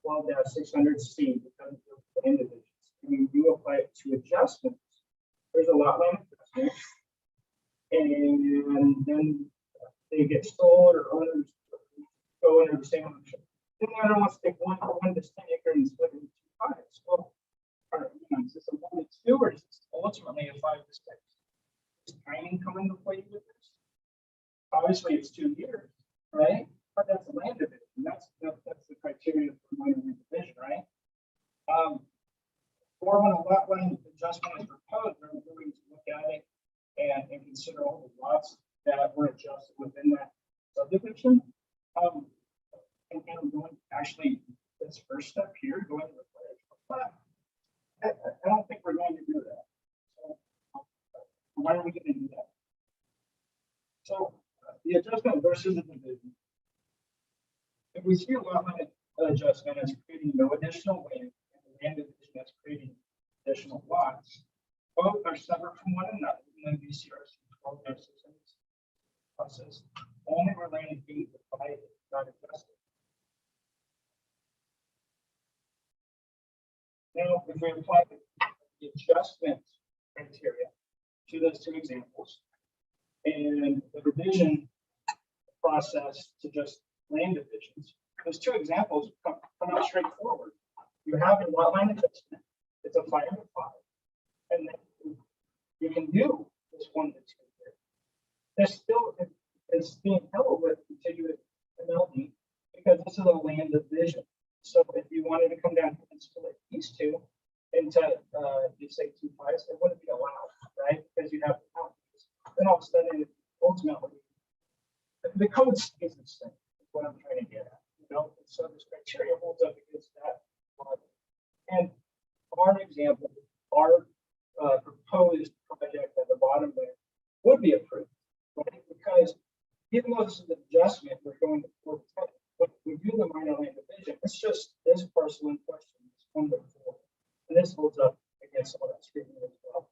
Speaker 10: 12-600C, because of land divisions, and we do apply it to adjustments, there's a lot line adjustment, and then they get sold or owners go under the same ownership. Then the owner wants to take one to 10 acre and split it into 2 pies. Well, is this a 1 to 2 or is this ultimately a 5 to 6? Does timing come into play with this? Obviously, it's 2 years, right? But that's a land division. That's the criteria for minor land division, right? Or when a lot line adjustment is proposed, we're going to look at it and consider all the lots that were adjusted within that subdivision. And I'm going actually this first step here, going to the plat. I don't think we're going to do that. So why are we going to do that? So the adjustment versus the division. If we see a lot line adjustment as creating no additional land, and the land division that's creating additional lots, both are separate from one another in the BCRC 12-600 process. Only related to the not adjusted. Now, if we apply the adjustment criteria to those 2 examples, and the revision process to just land divisions, those 2 examples come out straightforward. You have a lot line adjustment, it's a 5 to 5, and then you can do this 1 to 2 here. There's still it's being held with contiguous MLD because this is a land division. So if you wanted to come down and split these 2 into you say 2 pies, it wouldn't be allowed, right? Because you have the counties. Then all of a sudden, ultimately, the code stays the same. Is what I'm trying to get at. You know, and so this criteria holds up against that. And our example, our proposed project at the bottom there would be approved, right? Because even though this is an adjustment, we're going to but we do the minor land division. It's just this parcel in question, it's 1 to 4, and this holds up against some of that scrutiny as well.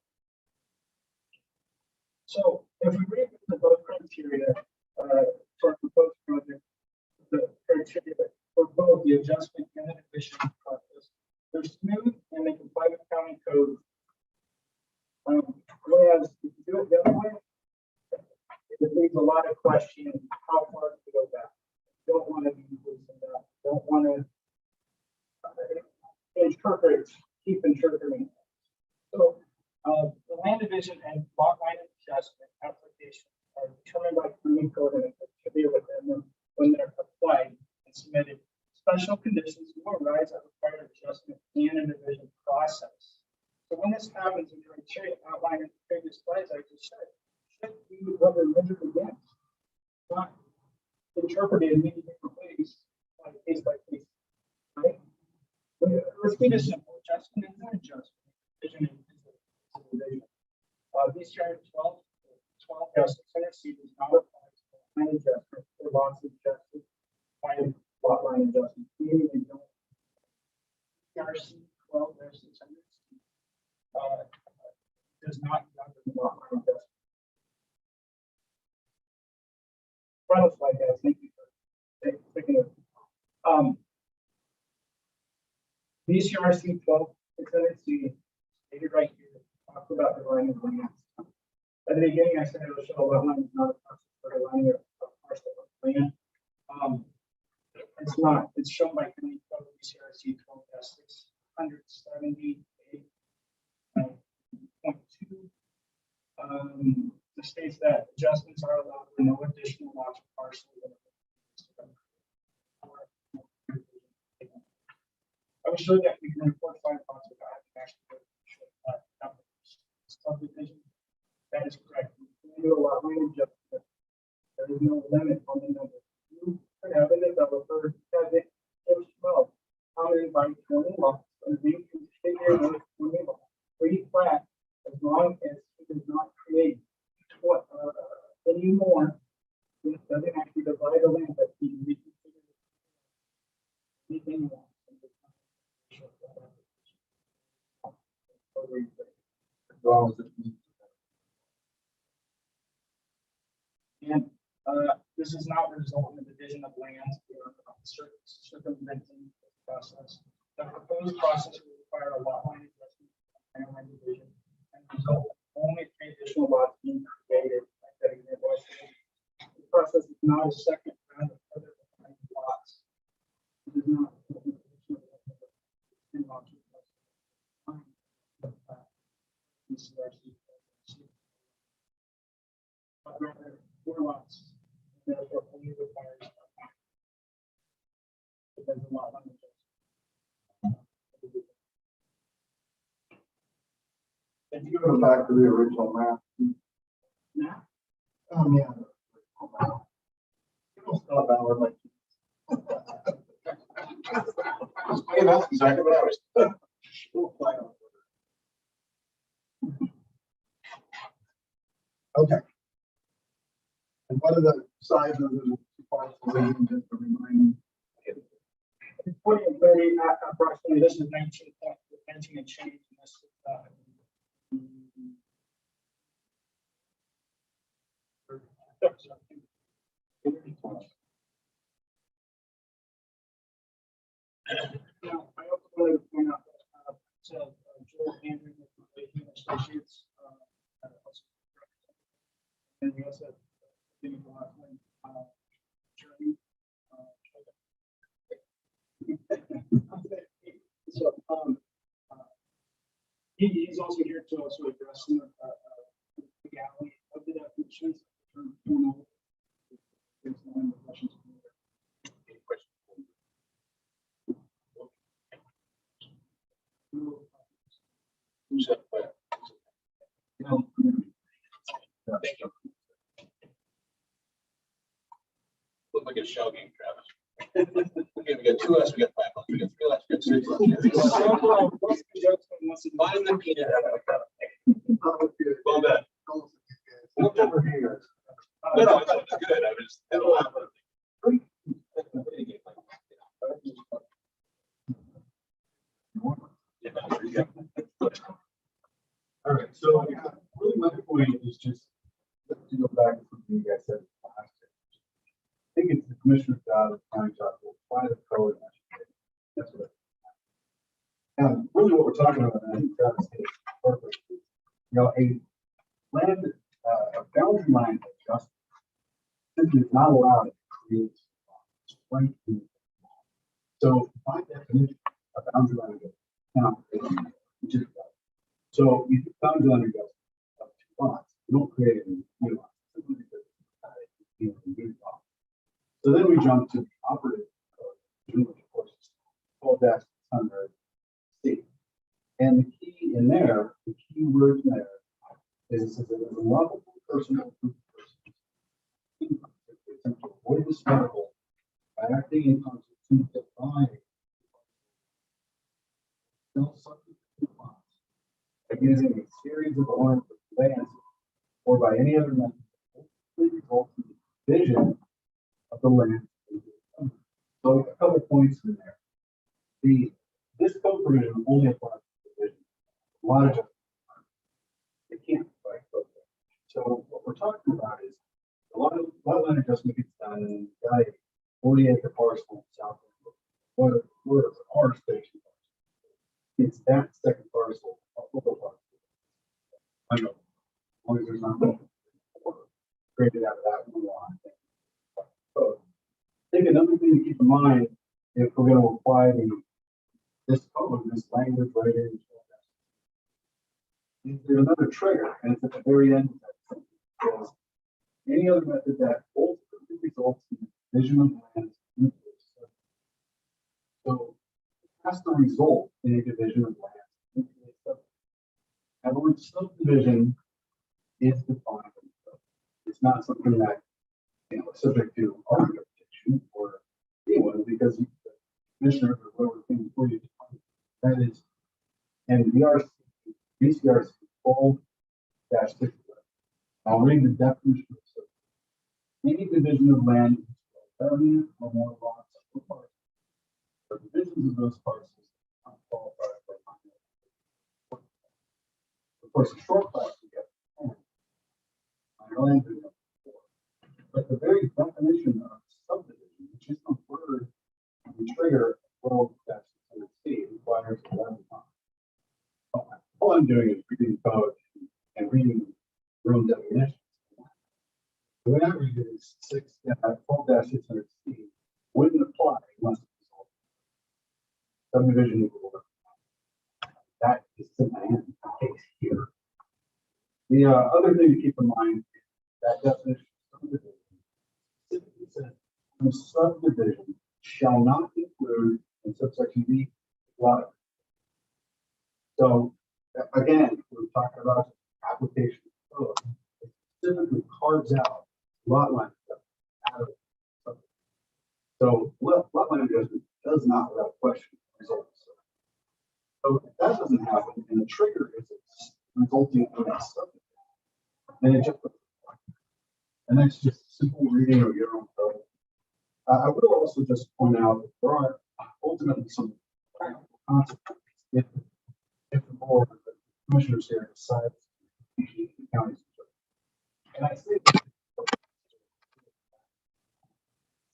Speaker 10: So if we read the both criteria for proposed project, the criteria for both the adjustment and the division process, they're smooth and they comply with county code. Whereas if you do it the other way, it leaves a lot of questions how far to go back. Don't want to be losing that. Don't want to keep interpreting. So the land division and lot line adjustment application are determined by county code and activity within them when they're applied and submitted. Special conditions will arise that require adjustment and a division process. So when this happens in the criteria outlined in the previous slides, I just said, should be what they're measured against, not interpreted in many different ways, like case by case, right? Let's keep it simple. Adjustment is an adjustment. Division is a division. BCR 12-600C does not apply to line adjustment or lots adjusted by lot line adjustment. Meaning they don't. BCRC 12-600C does not govern lot line adjustment. Final slide, guys. Thank you for taking it. BCRC 12-600C stated right here, talk about the line of lands. At the beginning, I said it will show a lot line is not a process for a line of parcel of land. It's not. It's shown by county code BCRC 12-678.2. It states that adjustments are allowed for no additional lots of parcels. I will show that we can report 5 lots without actually subdivision. That is correct. We do a lot line adjustment. There is no limit on the number. You could have a developer that it gives 12, how many by 20 lots, and we configure those 20 lots. Pre-plat well as it needs. And, this is not result in the division of lands or circumventing the process. The proposed process will require a lot line adjustment and land division and result only 3 additional lots being created. Like that example I showed. The process is not a second round of other defined lots. It is not. But rather 4 lots. Therefore, only requires. Depends a lot on the. If you go back to the original map. Yeah. Oh, yeah. You don't stop out like. Hey, that's exactly what I was. Okay. And what are the sizes of the parcels, just to remind me? 20 and 30, approximately, this is 19 and change. And this is, now, I also wanted to point out that, Joel Andrew with the Associates, and we also have the last one, Jeremy. So, he's also here to also address some of the legality of the definitions. There's no other questions.
Speaker 4: Thank you. Look like a shell game, Travis. Okay, we got 2 less, we got 5 left, we got 3 left, we got 6 left. Find the peanut. Well done.
Speaker 10: Look over here.
Speaker 4: No, no, it's good. I was had a lot of
Speaker 10: All right, so really my point is just to go back to something you guys said last year. I think it's the commissioner's job of trying to apply the code. That's what. And really what we're talking about, and I think Travis hit it perfectly, you know, a land, a boundary line adjustment simply is not allowed to create. So by definition, a boundary line adjustment cannot create, which is. So you do boundary line adjustment of 2 lots, you don't create any new lots. Simply because it's a new lot. So then we jump to the operative code, which of course is called that under C. And the key in there, the key word in there is that there's a lovable personal group person. To avoid the struggle by acting in concert to define by using a series of arms of lands or by any other method results in the division of the land. So a couple points in there. This code provision only applies to division. A lot of it can't apply to code. So what we're talking about is a lot of land adjustment gets done and got a 40-acre parcel south of where our station. It's that second parcel of local parcel. I know. As long as there's not created out of that one line. So I think another thing to keep in mind if we're going to apply this code, this language right in. There's another trigger, and it's at the very end of that sentence. Any other method that ultimately results in the division of lands. So it has to result in a division of land. Now, the word subdivision is defined. It's not something that is subject to our interpretation or anyone, because the commissioner or whoever came before you. That is, and BCRC 12-6. I'll read the definition of subdivision. Any division of land is 7 or more lots or parcels. The divisions of those parcels are qualified for. Of course, a short class we get 10. Minor land we get 4. But the very definition of subdivision, which is a word we trigger world that's in the city, requires 11 times. All I'm doing is reading code and reading room definitions. The way I read it is 12-600C wouldn't apply unless it's sold. Subdivision equal. That is the case here. The other thing to keep in mind is that definition of subdivision specifically says the subdivision shall not include in subsection B lot. So again, we're talking about application code. It specifically carves out lot line stuff out of subdivision. So lot line adjustment does not without question result. So if that doesn't happen and the trigger is resulting in a subdivision, then it just, and that's just simple reading of your own code. I will also just point out that there are ultimately some practical consequences if the board, the commissioners here decide to keep the counties. And I think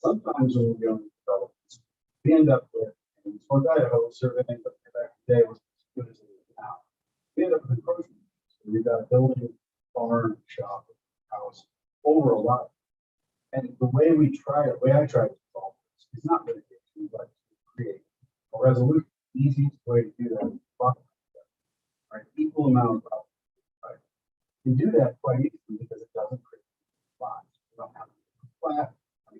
Speaker 10: sometimes when we go into developments, we end up with, and North Idaho surveying, but back today was as good as it is now. We end up with encroachment. So we've got a building, barn, shop, house over a lot. And the way I try to solve this is not litigation, but to create a resolution. The easiest way to do that is property. Right, equal amount of property. Right. You do that quite easily because it doesn't create lots. You don't have a flat. I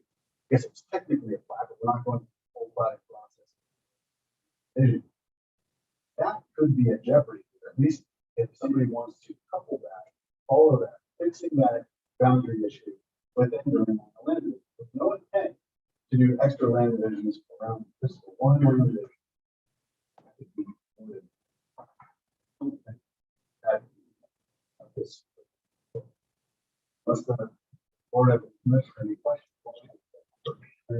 Speaker 10: guess it's technically a flat, but we're not going through the full plat process. That could be a jeopardy, at least if somebody wants to couple that, all of that, fixing that boundary issue within the land division, with no intent to do extra land divisions around this one land division. I think we would something that this. Unless the board have any questions.
Speaker 4: So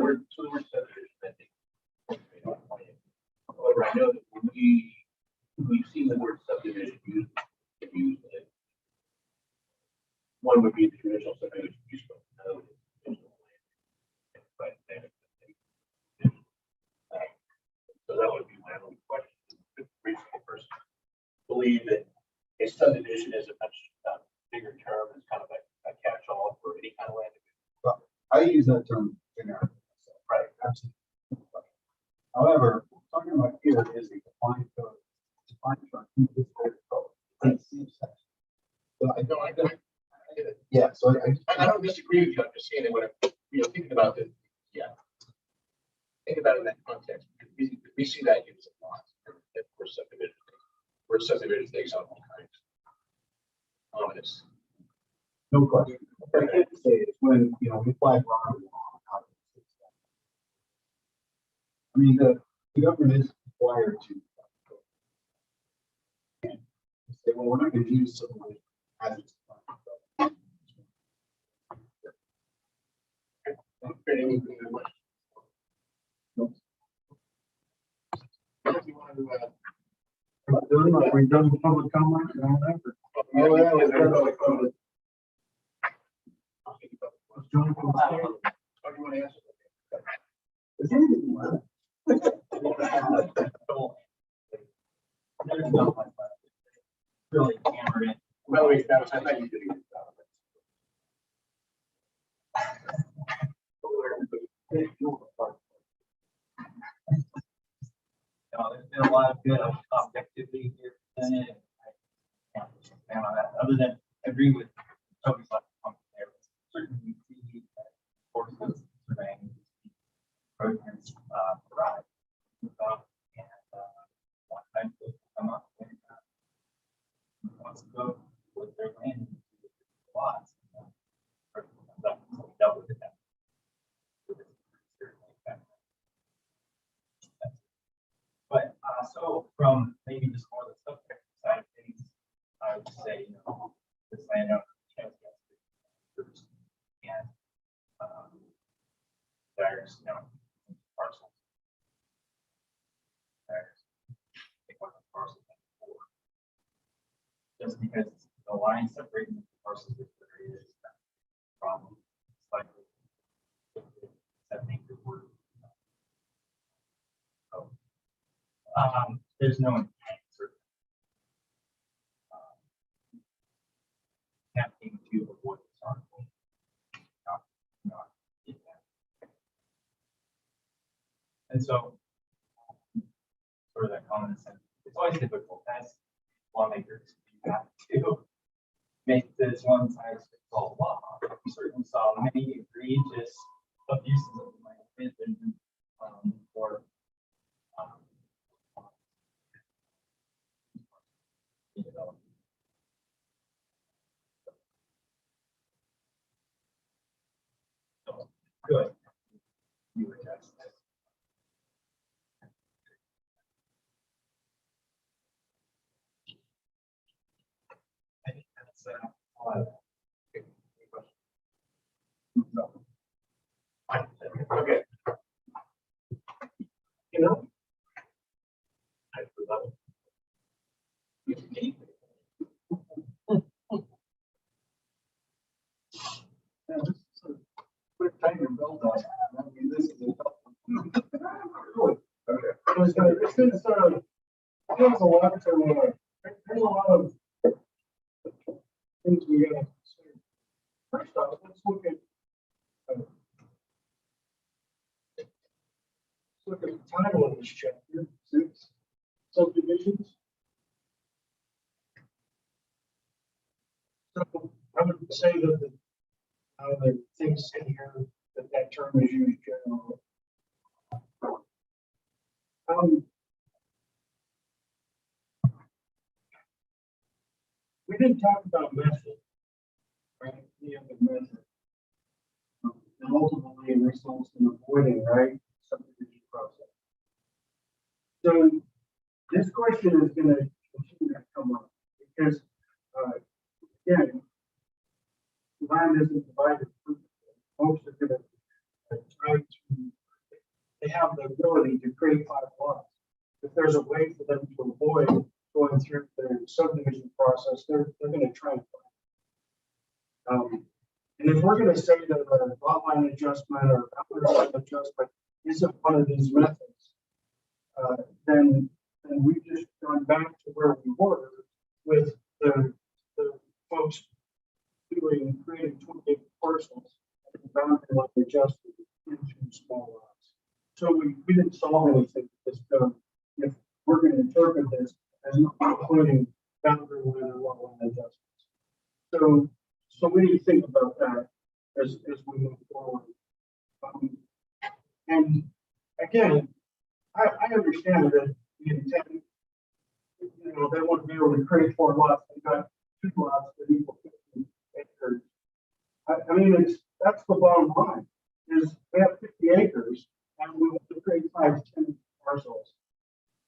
Speaker 4: we're subdivision, I think. However, I know that when we've seen the word subdivision used, one would be the traditional subdivision use code, another would be the traditional land. So that would be my only question. Could a reasonable person believe that a subdivision is a much bigger term, is kind of a catch-all for any kind of land division?
Speaker 10: I use that term generically.
Speaker 4: Right.
Speaker 10: Absolutely. However, what we're talking about here is a defined code. Defined term in this code. So I don't.
Speaker 4: get it.
Speaker 10: Yeah. So
Speaker 4: I don't disagree with you. I'm just saying that when I'm, thinking about it, yeah. Think about it in that context, because we see that used a lot for subdivision. For subdivision things on all kinds. Ominous.
Speaker 10: no question. What I can't say is when we apply broader law. I mean, the government is required to say, well, we're not going to use subdivision as it's. Are we done with public comment?
Speaker 4: Oh, yeah, we're done with public.
Speaker 10: John,
Speaker 4: How do you want to answer?
Speaker 10: is there anything left?
Speaker 7: Really hammered in.
Speaker 4: By the way, I thought you did it.
Speaker 7: There's been a lot of good objectivity here presented. I can't expand on that, other than agree with Toby's last comment there. Certainly see that forces surveying programs provide. And one time to come up with wants to go with their land lots. Dealt with it. But so from maybe just more the subject side of things, I would say, this landowner has and there's parcels. There's take one of the parcels just because the line separating the parcels is very is a problem. It's like 7 acre word. So, there's no intent. Attempting to avoid this article. Not get that. And so, sort of that common sense, it's always difficult as lawmakers, you have to make this one size fits all law. We certainly saw many egregious abuses of the land or development. So, good. You address this. I think that's all I have. Okay. Any questions? No. Fine. Okay. You know? I forgot. Yeah, this is a quick time to build on. I mean, this is a tough one. Okay. It's a lot to, there's a lot of things we gotta consider. First off, let's look at the title of this chapter, 6, subdivisions. So I would say that the things in here, that term is used generally. We didn't talk about method, right? The other method. And ultimately it results in avoiding, right, subdivision process. So this question is going to continue to come up because, again, land isn't divided. Folks are going to try to, they have the ability to create 5 lots. If there's a way for them to avoid going through the subdivision process, they're going to try and find. And if we're going to say that a lot line adjustment or boundary line adjustment isn't one of these methods, then we've just gone back to where we were with the folks creating 28 parcels and boundary line adjustment into small lots. So we didn't solve anything with this code. If we're going to interpret this as not including boundary line or lot line adjustments. So what do you think about that as we move forward? And again, I understand that the intent, they want to be able to create 4 lots. They've got 2 lots that equal 50 acres. I mean, that's the bottom line. Is we have 50 acres and we want to create 5 to 10 parcels.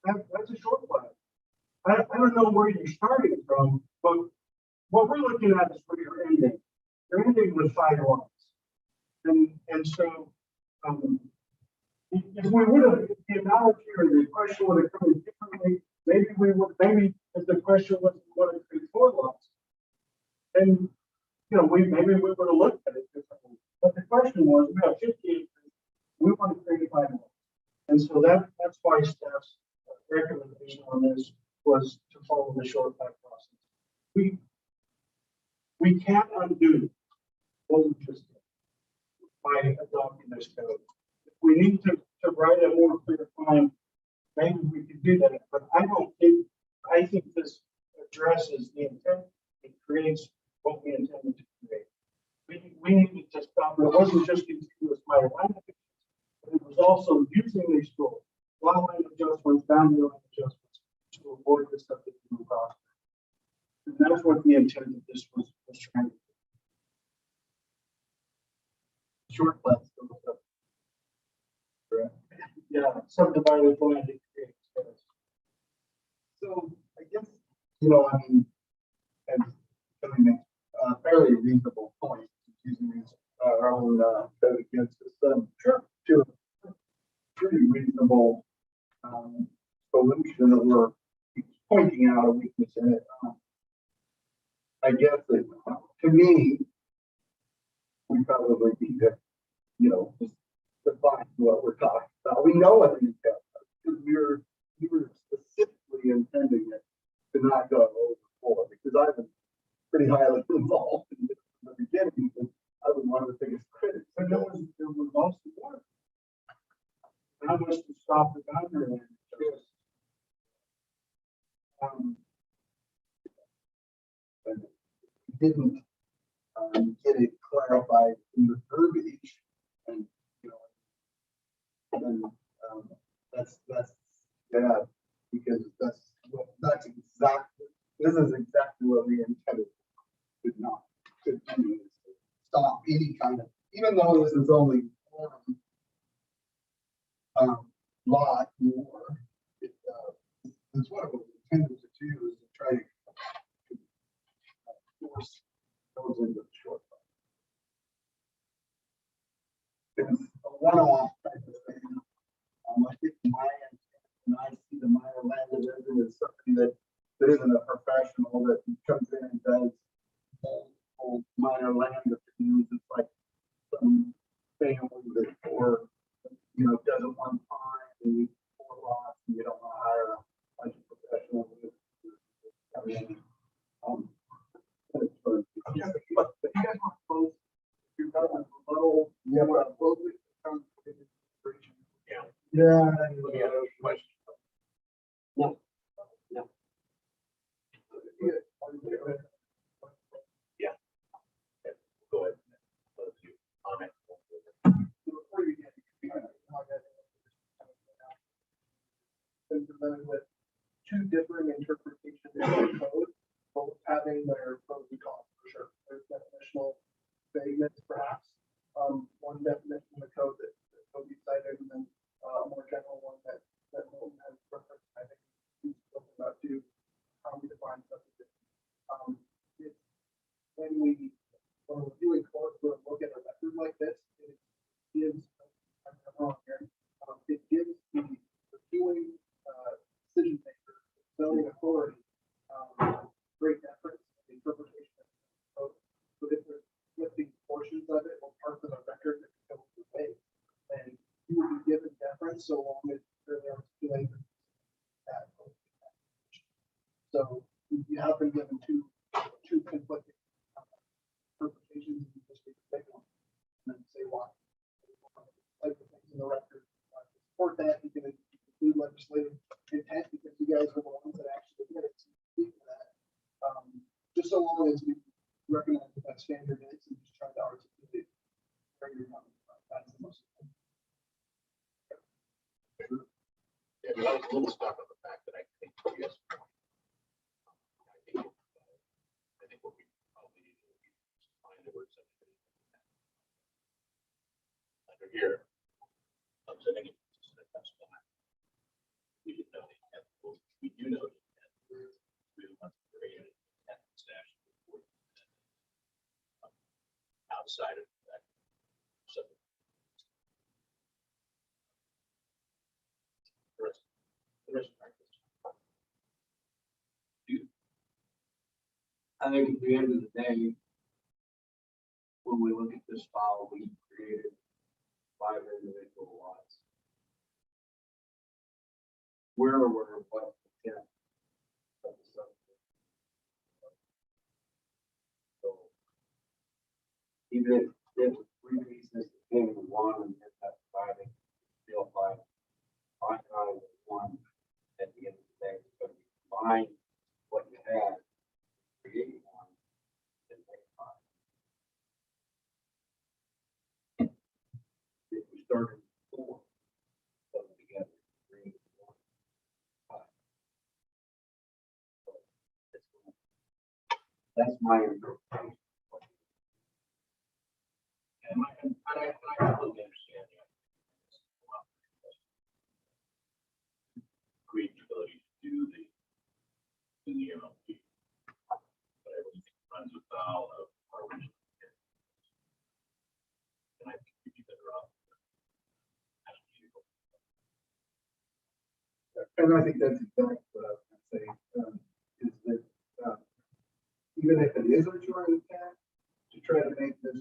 Speaker 7: That's a short plan. I don't know where you're starting from, but what we're looking at is where you're ending. You're ending with 5 lots. And so if we would have, if the analogy or the question would have come in differently, maybe if the question was we want to create 4 lots, then maybe we would have looked at it differently. But the question was, we have 50 acres, we want to create 5 lots. And so that's why staff's recommendation on this was to follow the short plan process. We can't undo what we just did by adopting this code. If we need to write a more clear plan, maybe we could do that. But I think this addresses the intent. It creates what we intended to create. We needed to stop. It wasn't just continuous minor line adjustments, but it was also using these tools, lot line adjustments, boundary line adjustments, to avoid the subdivision process. And that's what the intent of this was trying to do. Short plans. Yeah, subdivided land. So I guess, and something makes a fairly reasonable point using our own code against the system. Sure. To a pretty reasonable solution that we're pointing out a weakness in it.
Speaker 10: I guess that, to me, we probably need to, just define what we're talking about. We know what these guys are, because we were specifically intending it to not go overboard, because I've been pretty highly involved in this from the beginning, and I was one of the biggest critics. But there was also more. How much to stop the boundary line? And didn't get it clarified in the verbiage, and then that's yeah, because that's exactly, this is exactly what we intended to not to do, is to stop any kind of, even though this is only one lot more, it's what it was intended to do, is to try to force those into the short run. It's a one-off type of thing. I think when I see the minor land division is something that isn't a professional that comes in and does whole minor land divisions. It's like some family that, or doesn't one time and you 4 lots and you don't want to hire a bunch of professionals to come in. Yeah, but you guys want to close, you've got a little, yeah, well, close it. Yeah. Yeah. No. No.
Speaker 4: Yeah. Go ahead. Comment.
Speaker 10: Before you get, been presented with 2 different interpretations of the code, both having their pros and cons for sure. There's definitional vagueness perhaps. One definition in the code that Toby cited, and then a more general one that Milton has referenced. I think he's spoken about too, how we define subdivision. It's when we're doing court, we're looking at a record like this, it gives, I'm wrong here, it gives the reviewing decision maker, zoning authority, great deference in interpretation of the code. So if there's lifting portions of it or parts of the record that can go away, then you will be given deference so long as they're articulating that. So you have been given two conflicting interpretations, and you just need to pick one and then say why. Like the things in the record support that, you can include legislative intent because you guys are the ones that actually did it. So speak to that. Just so long as we recognize what that standard is and just try to articulate where you're coming from. That's the most important.
Speaker 4: Yeah, I was a little stuck on the fact that I think, yes. I think what we probably need to do is find the word something. Under here, I'm sitting in. We didn't know the intent. We do know the intent. We want to create an intent stash outside of that. So the rest of practice.
Speaker 10: I think at the end of the day, when we look at this file, we created 5 individual lots. We're aware of what the intent of the subdivision. So even if 3 pieces became 1 and if that's dividing, still 5 out of 1 at the end of the day, but you combine what you had, create 1, and make 5. If we started 4, put them together, 3, 1, 5. That's my interpretation.
Speaker 4: And I completely understand that. Create the ability to do the MLP. But I really think it runs afoul of our original intent. And I think we'd be better off.
Speaker 10: And I think that's exactly what I was going to say, is that
Speaker 5: even if it is a joint intent, to try to make this,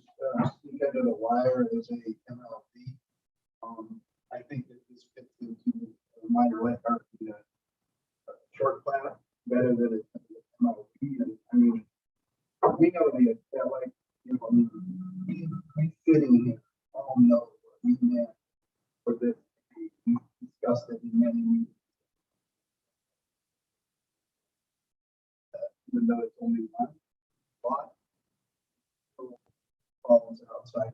Speaker 5: sneak under the wire as a MLB. I think that this fits into a minor land, or the short plan better than it MLB, and I mean, we know that like, you know, I mean, we sitting here, all know what we meant for this, we discussed it in many meetings. Even though it's only one lot, falls outside.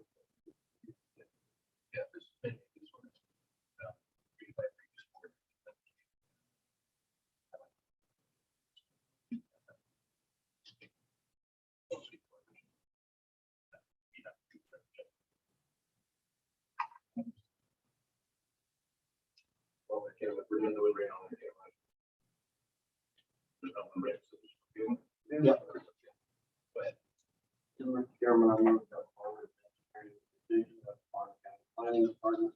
Speaker 4: Yeah, this one is, pretty by previous board. Well, I can't, we're in the way around. There's nothing red, so just feel it.
Speaker 5: Yeah.
Speaker 4: Go ahead.
Speaker 7: Mr. Chairman, I move that forward decision of Bonner County Planning Department.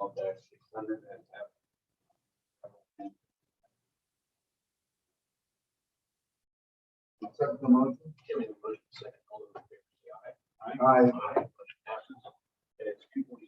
Speaker 7: Of that 600 and have.
Speaker 5: Accept the motion.
Speaker 4: Give me the motion second, all those in favor say aye.
Speaker 5: Aye.
Speaker 4: Motion passes. And it's 2:45.